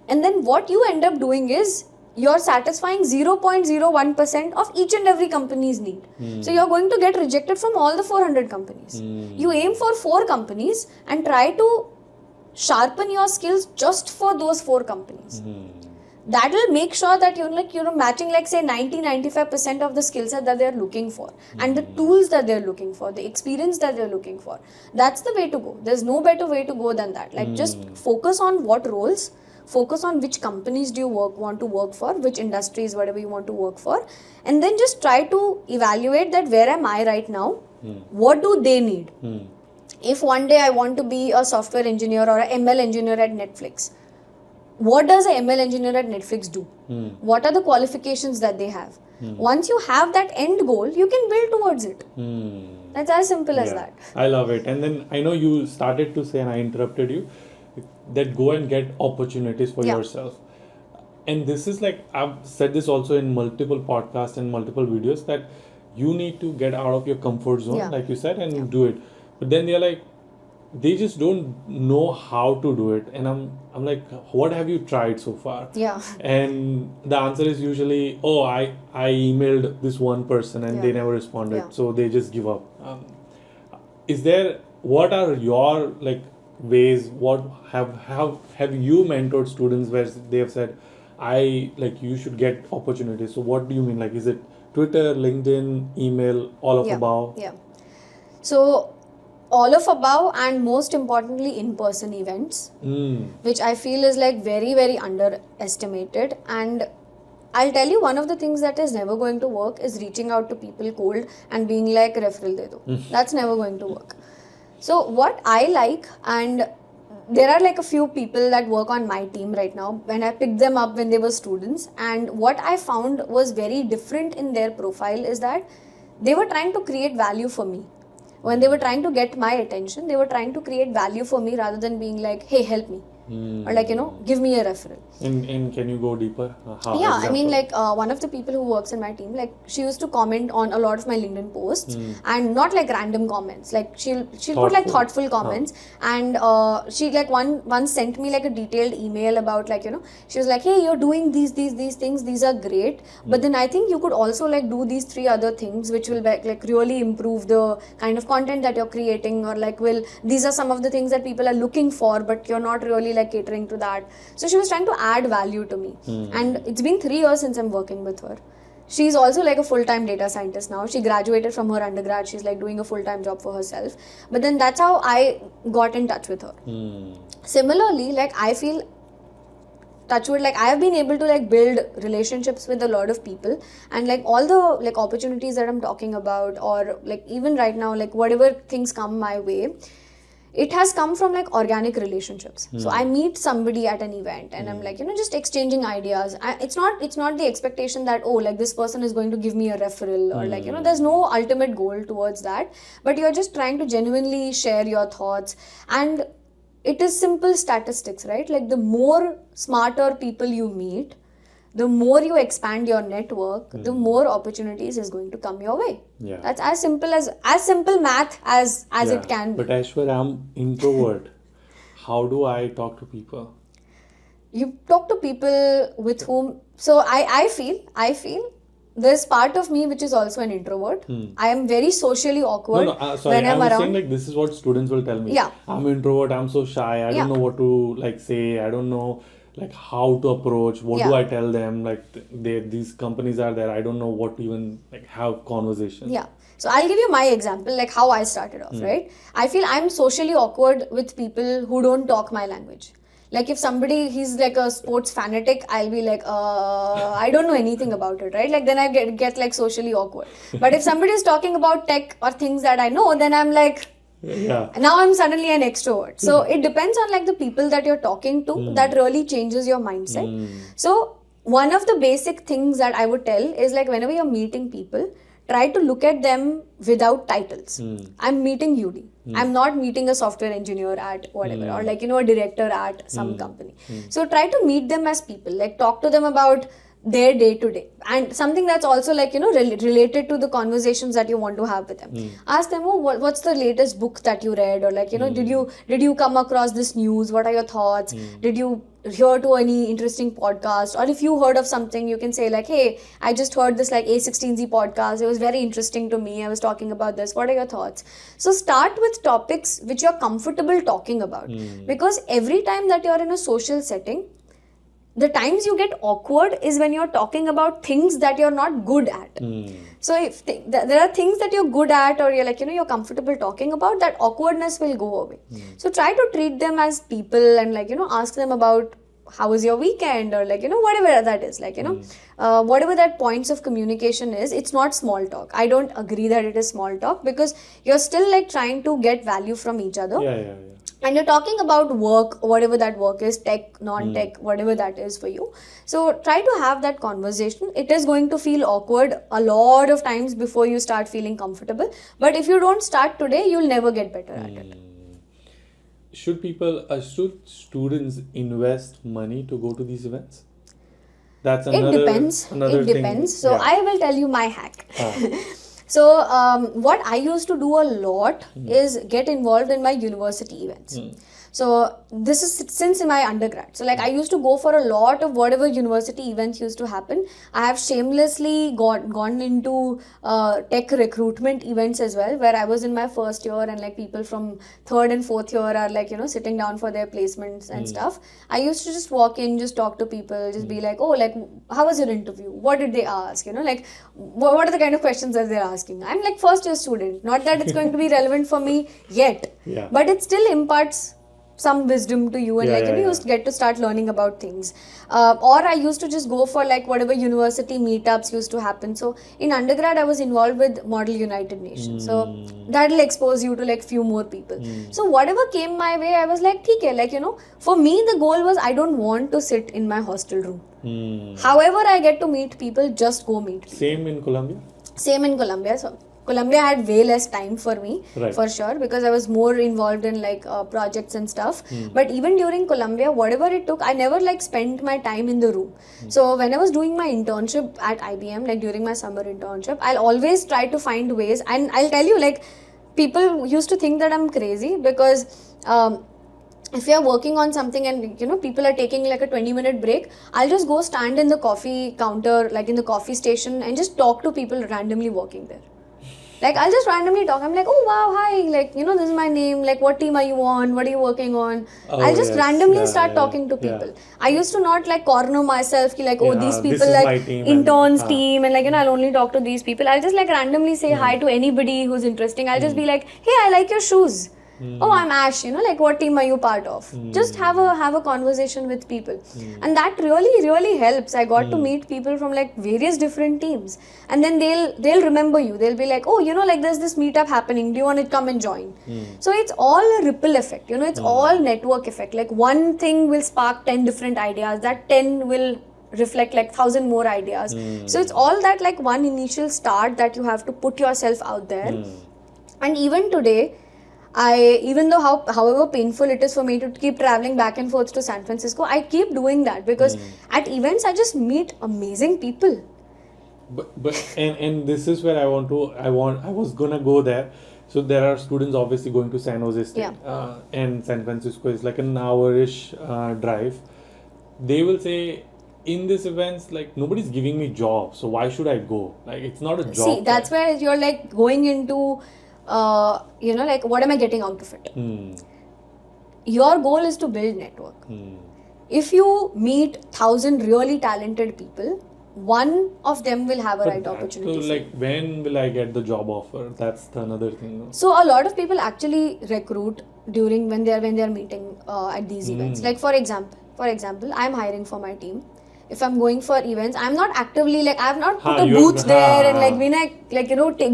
Speaker 2: and then what you end up doing is you are satisfying 0.01% of each and every company's need. So you are going to get rejected from all the 400 companies. You aim for 4 companies and try to sharpen your skills just for those 4 companies. That will make sure that you're matching like say 90-95% of the skill set that they're looking for and the tools that they're looking for, the experience that they're looking for. That's the way to go. There's no better way to go than that. Like just focus on what roles, focus on which companies do you want to work for, which industries, whatever you want to work for, and then just try to evaluate that where am I right now, what do they need. If one day I want to be a software engineer or an ML engineer at Netflix, what does an ML engineer at Netflix do? What are the qualifications that they have? Once you have that end goal, you can build towards it. That's as simple as that.
Speaker 1: I love it. And then I know you started to say, and I interrupted you, that go and get opportunities for yourself. And this is like, I've said this also in multiple podcasts and multiple videos, that you need to get out of your comfort zone, like you said, and do it. But then they're like, they just don't know how to do it. And I'm like, what have you tried so far? And the answer is usually, oh, I emailed this one person and they never responded. So they just give up. What are your like ways, what have you mentored students where they have said, you should get opportunities? So what do you mean? Like, is it Twitter, LinkedIn, email, all of above?
Speaker 2: So all of above, and most importantly in-person events, which I feel is like very, very underestimated. And I'll tell you, one of the things that is never going to work is reaching out to people cold and being like, referral de do. That's never going to work. So what I like, and there are like a few people that work on my team right now, when I picked them up when they were students, and what I found was very different in their profile is that they were trying to create value for me. When they were trying to get my attention, they were trying to create value for me rather than being like, hey, help me. Or like, give me a referral.
Speaker 1: And can you go deeper?
Speaker 2: I mean, like one of the people who works in my team, like she used to comment on a lot of my LinkedIn posts and not like random comments. Like she'll put like thoughtful comments, and she like once sent me like a detailed email about like, she was like, hey, you're doing these things, these are great. But then I think you could also like do these 3 other things which will like really improve the kind of content that you're creating, or like these are some of the things that people are looking for, but you're not really like catering to that. So she was trying to add value to me. And it's been 3 years since I'm working with her. She's also like a full-time data scientist now. She graduated from her undergrad. She's like doing a full-time job for herself. But then that's how I got in touch with her. Similarly, like I feel touchwood, like I have been able to like build relationships with a lot of people, and like all the like opportunities that I'm talking about, or like even right now, like whatever things come my way, it has come from like organic relationships. So I meet somebody at an event and I'm like, just exchanging ideas. It's not the expectation that, oh, like this person is going to give me a referral, or like, there's no ultimate goal towards that, but you're just trying to genuinely share your thoughts. And it is simple statistics, right? Like the more smarter people you meet, the more you expand your network, the more opportunities is going to come your way. That's as simple math as it can be.
Speaker 1: But Aishwarya, I'm introvert. How do I talk to people?
Speaker 2: You talk to people with whom, so I feel there's part of me which is also an introvert. I am very socially awkward when I'm around.
Speaker 1: Saying like this is what students will tell me. I'm introvert, I'm so shy, I don't know what to like say, I don't know like how to approach, what do
Speaker 2: Yeah.
Speaker 1: I tell them, like these companies are there, I don't know what to even like have conversations.
Speaker 2: Yeah. So I'll give you my example, like how I started off, right? I feel I'm socially awkward with people who don't talk my language. Like if somebody, he's like a sports fanatic, I'll be like, I don't know anything about it, right? Like then I get like socially awkward. But if somebody is talking about tech or things that I know, then I'm like,
Speaker 1: Yeah.
Speaker 2: now I'm suddenly an extrovert. So it depends on like the people that you're talking to that really changes your mindset. So one of the basic things that I would tell is like whenever you're meeting people, try to look at them without titles. I'm meeting Yudi. I'm not meeting a software engineer at whatever or like a director at some company. So try to meet them as people, like talk to them about their day to day and something that's also like related to the conversations that you want to have with them. Ask them, oh, what's the latest book that you read, or like did you come across this news, what are your thoughts, did you hear to any interesting podcast, or if you heard of something you can say like, hey, I just heard this like A16Z podcast, it was very interesting to me, I was talking about this, what are your thoughts? So start with topics which you're comfortable talking about, because every time that you're in a social setting, the times you get awkward is when you're talking about things that you're not good at. So if there are things that you're good at, or you're like, you're comfortable talking about, that awkwardness will go away. So try to treat them as people and like, ask them about how was your weekend, or like, whatever that is, like, whatever that points of communication is, it's not small talk. I don't agree that it is small talk, because you're still like trying to get value from each other.
Speaker 1: Yeah.
Speaker 2: And you're talking about work, whatever that work is, tech, non-tech, whatever that is for you. So try to have that conversation. It is going to feel awkward a lot of times before you start feeling comfortable. But if you don't start today, you'll never get better at it.
Speaker 1: Should students invest money to go to these events? That's another.
Speaker 2: It depends.
Speaker 1: Another
Speaker 2: It
Speaker 1: thing.
Speaker 2: depends. So
Speaker 1: Yeah.
Speaker 2: I will tell you my hack. So what I used to do a lot is get involved in my university events. So this is since in my undergrad. So like I used to go for a lot of whatever university events used to happen. I have shamelessly gone into tech recruitment events as well, where I was in my first year and like people from third and fourth year are like, sitting down for their placements and stuff. I used to just walk in, just talk to people, just be like, oh, like, how was your interview? What did they ask? Like, what are the kind of questions that they're asking? I'm like first year student. Not that it's going to be relevant for me yet,
Speaker 1: Yeah.
Speaker 2: but it still imparts some wisdom to you, and you
Speaker 1: Yeah.
Speaker 2: get to start learning about things. Or I used to just go for like whatever university meetups used to happen. So in undergrad I was involved with Model United Nations, so that'll expose you to like few more people. So whatever came my way, I was like, okay, like for me the goal was I don't want to sit in my hostel room. However I get to meet people, just go meet people.
Speaker 1: Same in Colombia?
Speaker 2: Same in Colombia. So Colombia had way less time for me,
Speaker 1: Right.
Speaker 2: for sure, because I was more involved in like projects and stuff. But even during Colombia, whatever it took, I never like spent my time in the room. So when I was doing my internship at IBM, like during my summer internship, I'll always try to find ways. And I'll tell you, like, people used to think that I'm crazy because if you're working on something and people are taking like a 20-minute break, I'll just go stand in the coffee counter, like in the coffee station, and just talk to people randomly working there. Like I'll just randomly talk. I'm like, oh wow, hi, like this is my name, like what team are you on, what are you working on?
Speaker 1: Oh,
Speaker 2: I'll just
Speaker 1: yes.
Speaker 2: randomly
Speaker 1: Yeah,
Speaker 2: start
Speaker 1: yeah,
Speaker 2: talking to
Speaker 1: yeah.
Speaker 2: people. I used to not like corner myself, like, oh,
Speaker 1: Yeah,
Speaker 2: these
Speaker 1: this
Speaker 2: people
Speaker 1: is my
Speaker 2: like
Speaker 1: team
Speaker 2: interns
Speaker 1: and,
Speaker 2: team, and like I'll only talk to these people. I'll just like randomly say hi to anybody who's interesting. I'll just be like, hey, I like your shoes. Oh, I'm Aish, like what team are you part of? Just have a conversation with people. And that really helps. I got to meet people from like various different teams, and then they'll remember you. They'll be like, oh, like there's this meetup happening, do you want to come and join? So it's all a ripple effect, it's all network effect. Like one thing will spark 10 different ideas, that 10 will reflect like 1,000 more ideas. So it's all that like one initial start that you have to put yourself out there. And even today, even though however painful it is for me to keep traveling back and forth to San Francisco, I keep doing that because at events I just meet amazing people.
Speaker 1: But and this is where I was gonna go there. So there are students obviously going to San Jose State, and San Francisco is like an hour-ish drive. They will say, in these events, like nobody's giving me jobs, so why should I go? Like it's not a job.
Speaker 2: See, that's where you're like going into like what am I getting out of it? Your goal is to build network. if you meet 1,000 really talented people, one of them will have a right opportunity.
Speaker 1: So, like, when will I get the job offer? That's the another thing. No?
Speaker 2: So a lot of people actually recruit during when they're meeting at these events. Like for example, I'm hiring for my team. If I'm going for events, I'm not actively like I've not put a booth there and like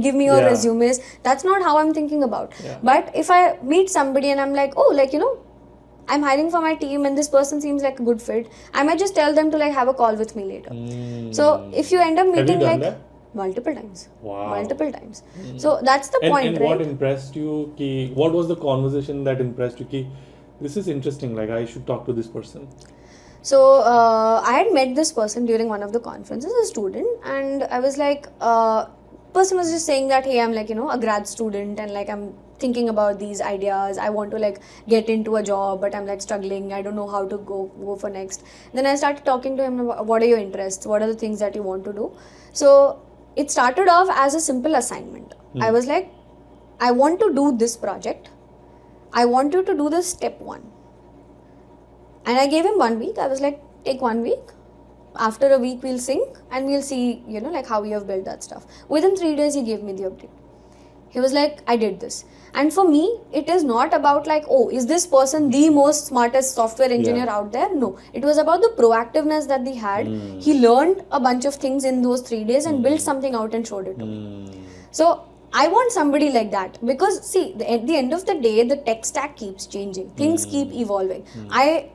Speaker 2: give me your resumes. That's not how I'm thinking about.
Speaker 1: Yeah.
Speaker 2: But if I meet somebody and I'm like, oh, like I'm hiring for my team and this person seems like a good fit, I might just tell them to like have a call with me later. So if you end up meeting like
Speaker 1: that?
Speaker 2: multiple times.
Speaker 1: Wow.
Speaker 2: Multiple times. So that's the point,
Speaker 1: and
Speaker 2: right?
Speaker 1: what impressed you? What was the conversation that impressed you? This is interesting. Like I should talk to this person.
Speaker 2: So I had met this person during one of the conferences, a student, and I was like, person was just saying that, hey, I'm like a grad student and like I'm thinking about these ideas. I want to like get into a job, but I'm like struggling. I don't know how to go for next. Then I started talking to him about what are your interests, what are the things that you want to do. So it started off as a simple assignment. I was like, I want to do this project. I want you to do this step 1. And I gave him 1 week. I was like, take 1 week. After a week, we'll sync and we'll see, like how we have built that stuff. Within 3 days, he gave me the update. He was like, I did this. And for me, it is not about like, oh, is this person the most smartest software engineer out there? No. It was about the proactiveness that they had. He learned a bunch of things in those 3 days and built something out and showed it to me. So I want somebody like that because see, at the end of the day, the tech stack keeps changing. Things keep evolving. I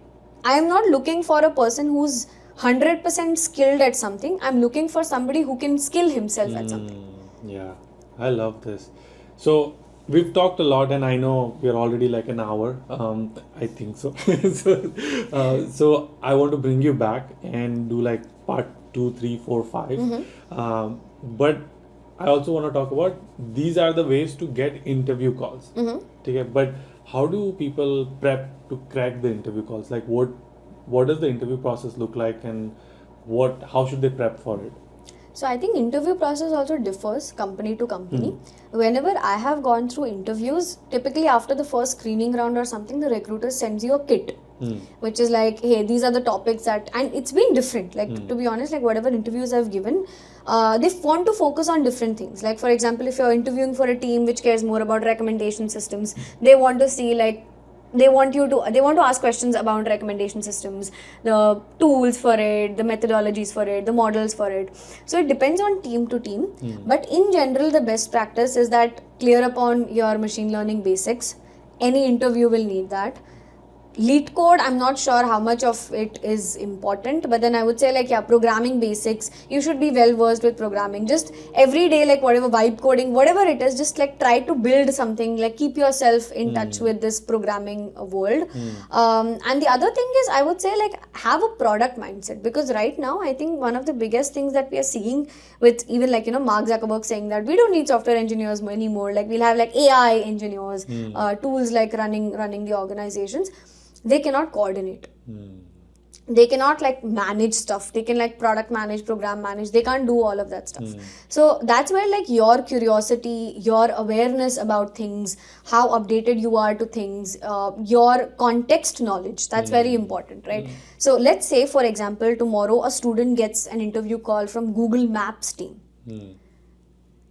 Speaker 2: am not looking for a person who's 100% skilled at something. I'm looking for somebody who can skill himself at something.
Speaker 1: Yeah, I love this. So we've talked a lot, and I know we're already like an hour. I think so. So I want to bring you back and do like part 2, 3, 4, 5. But I also want to talk about these are the ways to get interview calls. Okay, but how do people prep to crack the interview calls? Like what does the interview process look like, and how should they prep for it?
Speaker 2: So I think interview process also differs company to company. Whenever I have gone through interviews, typically after the first screening round or something, the recruiter sends you a kit, which is like, hey, these are the topics that, and it's been different. Like to be honest, like whatever interviews I've given, they want to focus on different things. Like for example, if you're interviewing for a team which cares more about recommendation systems, they want to see like, they want to ask questions about recommendation systems, the tools for it, the methodologies for it, the models for it. So it depends on team to team. But in general, the best practice is that clear upon your machine learning basics. Any interview will need that. Lead code, I'm not sure how much of it is important, but then I would say like, yeah, programming basics, you should be well versed with programming. Just every day, like whatever vibe coding, whatever it is, just like try to build something, like keep yourself in touch with this programming world. And the other thing is, I would say like have a product mindset, because right now, I think one of the biggest things that we are seeing with even like, Mark Zuckerberg saying that we don't need software engineers anymore, like we'll have like AI engineers, tools like running the organizations. They cannot coordinate. They cannot like manage stuff. They can like product manage, program manage. They can't do all of that stuff. So that's where like your curiosity, your awareness about things, how updated you are to things, your context knowledge, that's very important, right? So let's say, for example, tomorrow a student gets an interview call from Google Maps team.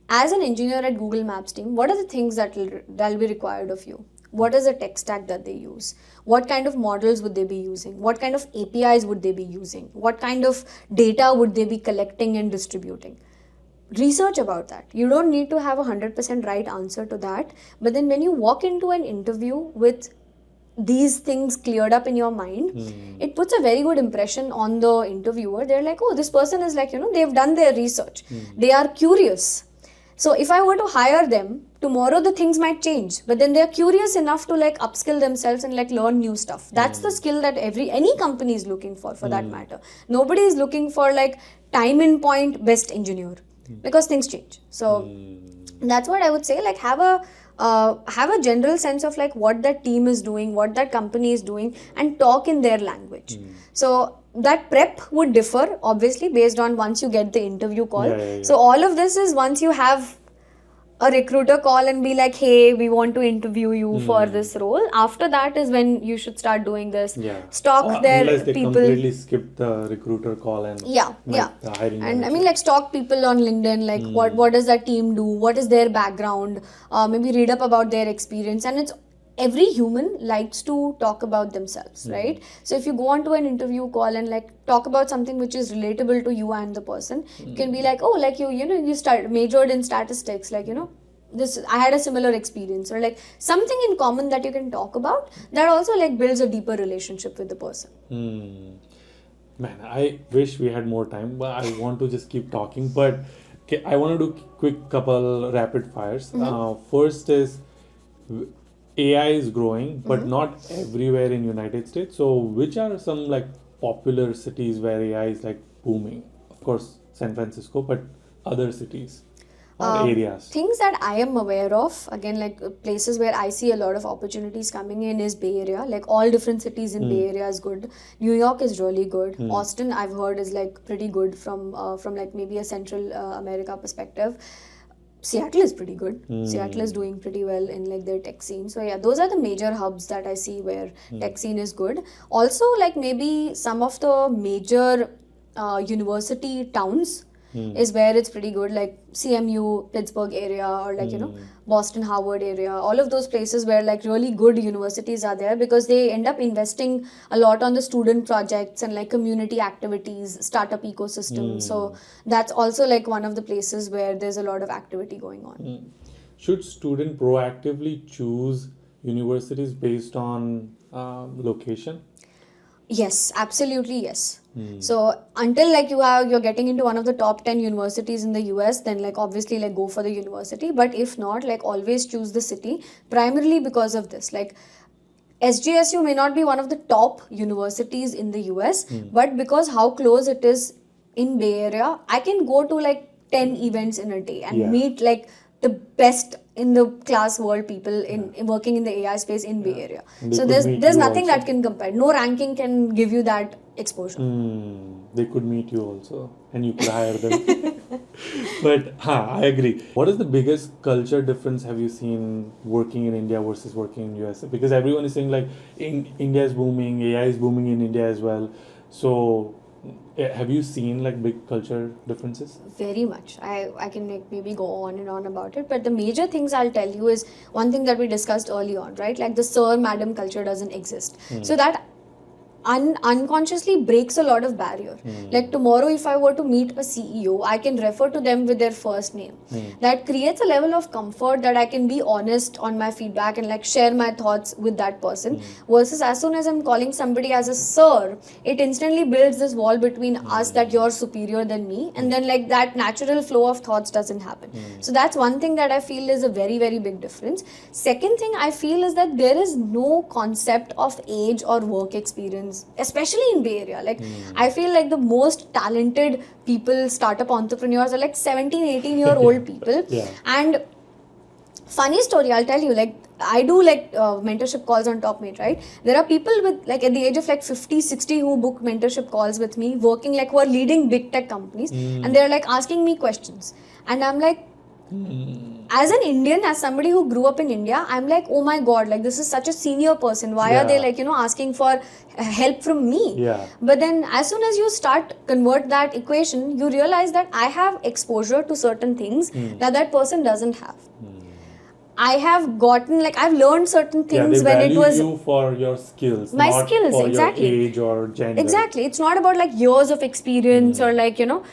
Speaker 2: As an engineer at Google Maps team, what are the things that will be required of you? What is the tech stack that they use? What kind of models would they be using? What kind of APIs would they be using? What kind of data would they be collecting and distributing? Research about that. You don't need to have 100% right answer to that. But then when you walk into an interview with these things cleared up in your mind, it puts a very good impression on the interviewer. They're like, oh, this person is like, they've done their research. They are curious. So if I were to hire them, tomorrow the things might change, but then they're curious enough to like upskill themselves and like learn new stuff. That's the skill that any company is looking for that matter. Nobody is looking for like time in point best engineer, because things change. So that's what I would say, like have a general sense of like what that team is doing, what that company is doing, and talk in their language. So that prep would differ obviously based on once you get the interview call. So all of this is once you have a recruiter call and be like, hey, we want to interview you for this role. After that is when you should start doing this.
Speaker 1: Yeah.
Speaker 2: Stalk
Speaker 1: Or
Speaker 2: their
Speaker 1: unless they
Speaker 2: people.
Speaker 1: completely skip the recruiter call and met the hiring
Speaker 2: And I
Speaker 1: manager.
Speaker 2: mean, like, stalk people on LinkedIn, like what does that team do, what is their background, maybe read up about their experience. And it's every human likes to talk about themselves, right? So if you go on to an interview call and like talk about something which is relatable to you and the person, you can be like, oh, like you know, you majored in statistics, like, you know, this, I had a similar experience, or like something in common that you can talk about, that also like builds a deeper relationship with the person.
Speaker 1: Man, I wish we had more time, but I want to just keep talking. But okay, I want to do quick couple rapid fires. First is AI is growing, but not everywhere in United States. So which are some like popular cities where AI is like booming? Of course, San Francisco, but other cities or areas.
Speaker 2: Things that I am aware of, again, like places where I see a lot of opportunities coming in is Bay Area. Like all different cities in Bay Area is good. New York is really good. Austin, I've heard, is like pretty good from like maybe a Central America perspective. Seattle is pretty good. Seattle is doing pretty well in like their tech scene. So yeah, those are the major hubs that I see where tech scene is good. Also, like maybe some of the major university towns is where it's pretty good, like CMU, Pittsburgh area, or like, you know, Boston, Harvard area, all of those places where like really good universities are there, because they end up investing a lot on the student projects and like community activities, startup ecosystem. So that's also like one of the places where there's a lot of activity going on.
Speaker 1: Should students proactively choose universities based on location?
Speaker 2: Yes, absolutely yes. So until like you're getting into one of the top 10 universities in the US, then like obviously like go for the university. But if not, like always choose the city, primarily because of this. Like SGSU may not be one of the top universities in the US, but because how close it is in Bay Area, I can go to like 10 events in a day and meet like the best in the class world people in working in the AI space in Bay Area. So there's nothing that can compare. No ranking can give you that exposure.
Speaker 1: They could meet you also and you could hire them. But I agree. What is the biggest culture difference have you seen working in India versus working in US? Because everyone is saying like India is booming, AI is booming in India as well. So have you seen like big culture differences?
Speaker 2: Very much. I can like maybe go on and on about it, but the major things I'll tell you is one thing that we discussed early on, right? Like the sir madam culture doesn't exist. So that unconsciously breaks a lot of barrier. Like tomorrow if I were to meet a CEO, I can refer to them with their first name. That creates a level of comfort that I can be honest on my feedback and like share my thoughts with that person, versus as soon as I'm calling somebody as a sir, it instantly builds this wall between us that you're superior than me, and then like that natural flow of thoughts doesn't happen. So that's one thing that I feel is a very, very big difference. Second thing I feel is that there is no concept of age or work experience, especially in Bay Area. Like I feel like the most talented people, startup entrepreneurs, are like 17-18-year-old people. And funny story, I'll tell you, like I do like mentorship calls on TopMate, right? There are people with like at the age of like 50-60 who book mentorship calls with me, working like who are leading big tech companies, and they're like asking me questions, and I'm like, as an Indian, as somebody who grew up in India, I'm like, oh my god, like this is such a senior person, why are they like, you know, asking for help from me? But then as soon as you start convert that equation, you realize that I have exposure to certain things that that person doesn't have. I have gotten, like I've learned certain things
Speaker 1: they
Speaker 2: when it was
Speaker 1: you for your skills,
Speaker 2: my
Speaker 1: not
Speaker 2: skills,
Speaker 1: for
Speaker 2: exactly.
Speaker 1: your age or gender.
Speaker 2: Exactly, it's not about like years of experience or like, you know,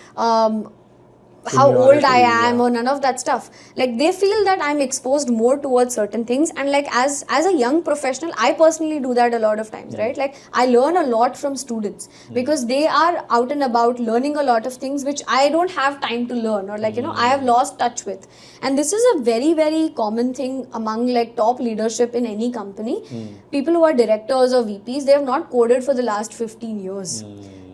Speaker 2: how old I am or none of that stuff. Like they feel that I'm exposed more towards certain things, and like as a young professional, I personally do that a lot of times, right? Like I learn a lot from students because they are out and about learning a lot of things which I don't have time to learn, or like, you know, I have lost touch with. And this is a very, very common thing among like top leadership in any company. People who are directors or VPs, they have not coded for the last 15 years.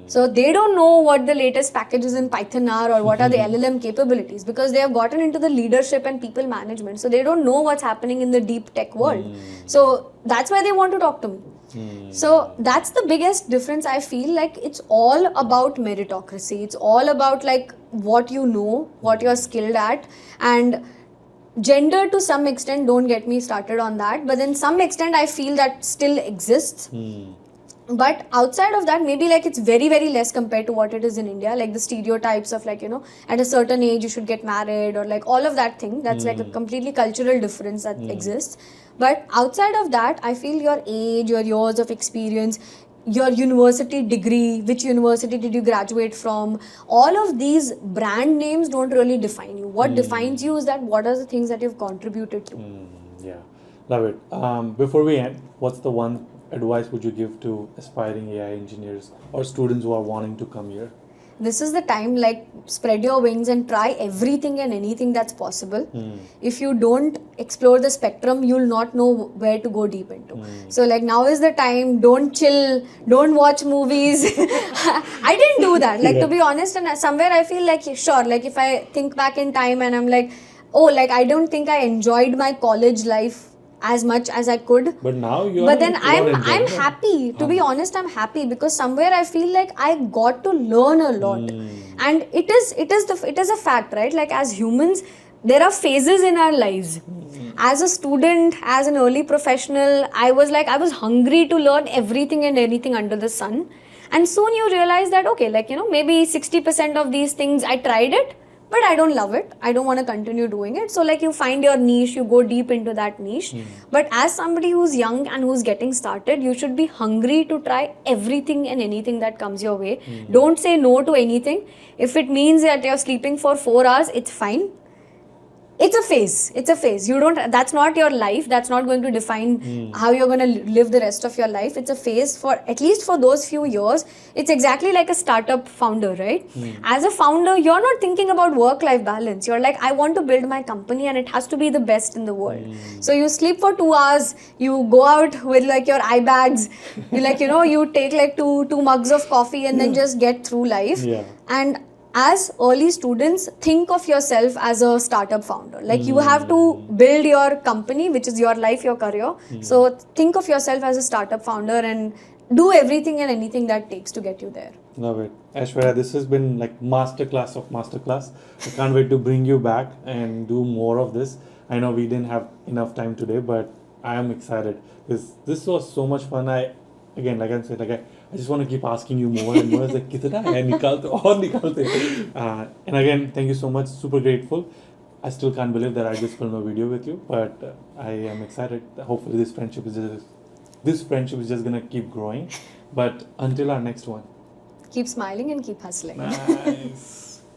Speaker 2: So they don't know what the latest packages in Python are or what are the LLM capabilities, because they have gotten into the leadership and people management. So they don't know what's happening in the deep tech world. So that's why they want to talk to me. So that's the biggest difference. I feel like it's all about meritocracy. It's all about like what you know, what you're skilled at, and Gender to some extent, don't get me started on that, but then some extent I feel that still exists. But outside of that, maybe like it's very, very less compared to what it is in India. Like the stereotypes of like, at a certain age you should get married, or like all of that thing. That's like a completely cultural difference that exists. But outside of that, I feel your age, your years of experience, your university degree, which university did you graduate from, all of these brand names don't really define you. What defines you is that what are the things that you've contributed to.
Speaker 1: Yeah, love it. Before we end, what's the one advice would you give to aspiring AI engineers or students who are wanting to come here?
Speaker 2: This is the time, like, spread your wings and try everything and anything that's possible. If you don't explore the spectrum, you'll not know where to go deep into. So like now is the time. Don't chill, don't watch movies. I didn't do that, like, to be honest, and somewhere I feel like, sure, like if I think back in time and I'm like, oh, like I don't think I enjoyed my college life as much as I could.
Speaker 1: But now you're.
Speaker 2: But then I'm happy. To be honest, I'm happy because somewhere I feel like I got to learn a lot, and it is a fact, right? Like as humans, there are phases in our lives. As a student, as an early professional, I was hungry to learn everything and anything under the sun, and soon you realize that okay, like maybe 60% of these things I tried it, but I don't love it. I don't want to continue doing it. So like you find your niche, you go deep into that niche. But as somebody who's young and who's getting started, you should be hungry to try everything and anything that comes your way. Don't say no to anything. If it means that you're sleeping for 4 hours, it's fine. It's a phase. It's a phase. That's not your life. That's not going to define how you're going to live the rest of your life. It's a phase for at least for those few years. It's exactly like a startup founder, right? As a founder, you're not thinking about work-life balance. You're like, I want to build my company and it has to be the best in the world. So you sleep for 2 hours, you go out with like your eye bags, you take like two mugs of coffee and then just get through life. And as early students, think of yourself as a startup founder. Like you have to build your company, which is your life, your career. So think of yourself as a startup founder and do everything and anything that takes to get you there.
Speaker 1: Love it. Aishwarya, this has been like masterclass of masterclass. I can't wait to bring you back and do more of this. I know we didn't have enough time today, but I am excited because this was so much fun. I just want to keep asking you more and more. It's like, kitna hai, nikalte aur nikalte. And again, thank you so much. Super grateful. I still can't believe that I just filmed a video with you, but I am excited. Hopefully, this friendship is just gonna keep growing. But until our next one,
Speaker 2: Keep smiling and keep hustling.
Speaker 1: nice.